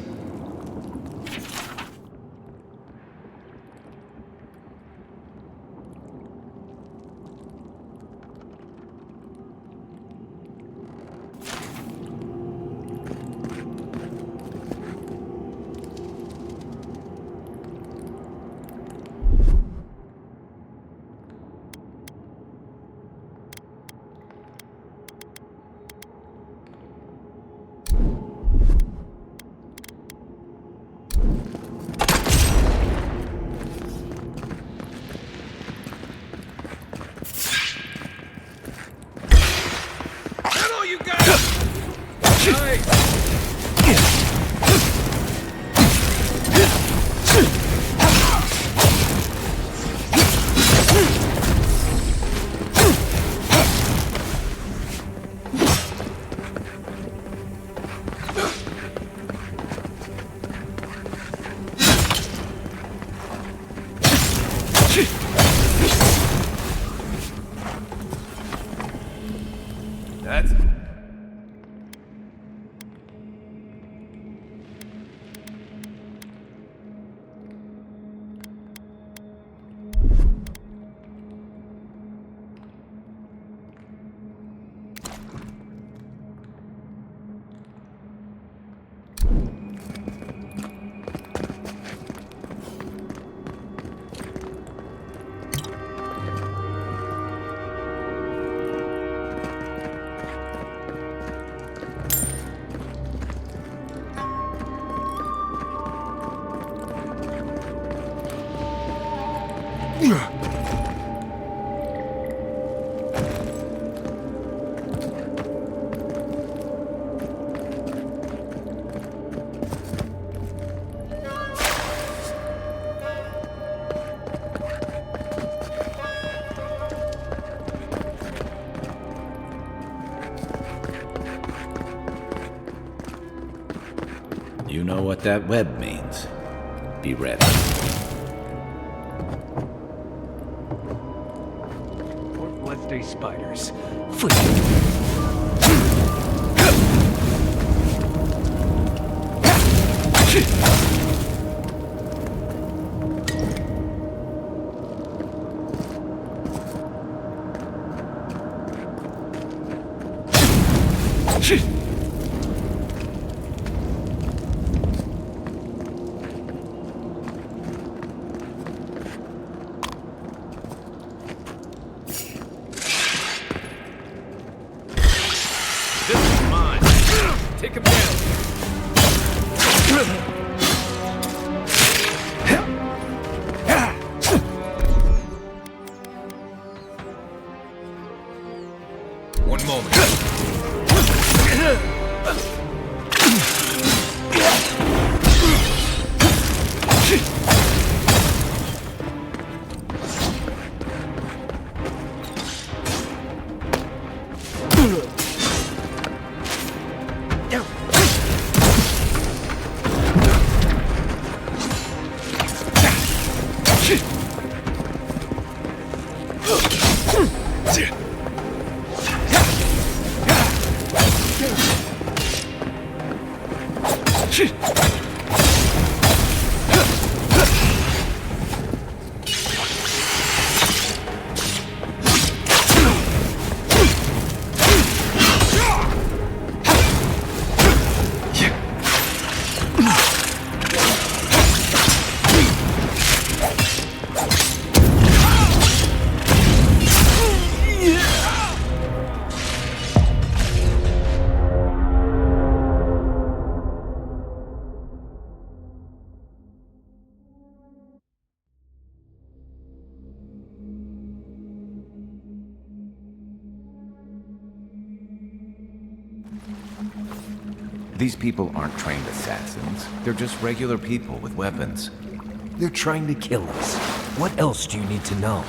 You know what that web means. Be ready. Port Bloodstay spiders. This is mine. Take him down. One moment. These people aren't trained assassins. They're just regular people with weapons. They're trying to kill us. What else do you need to know?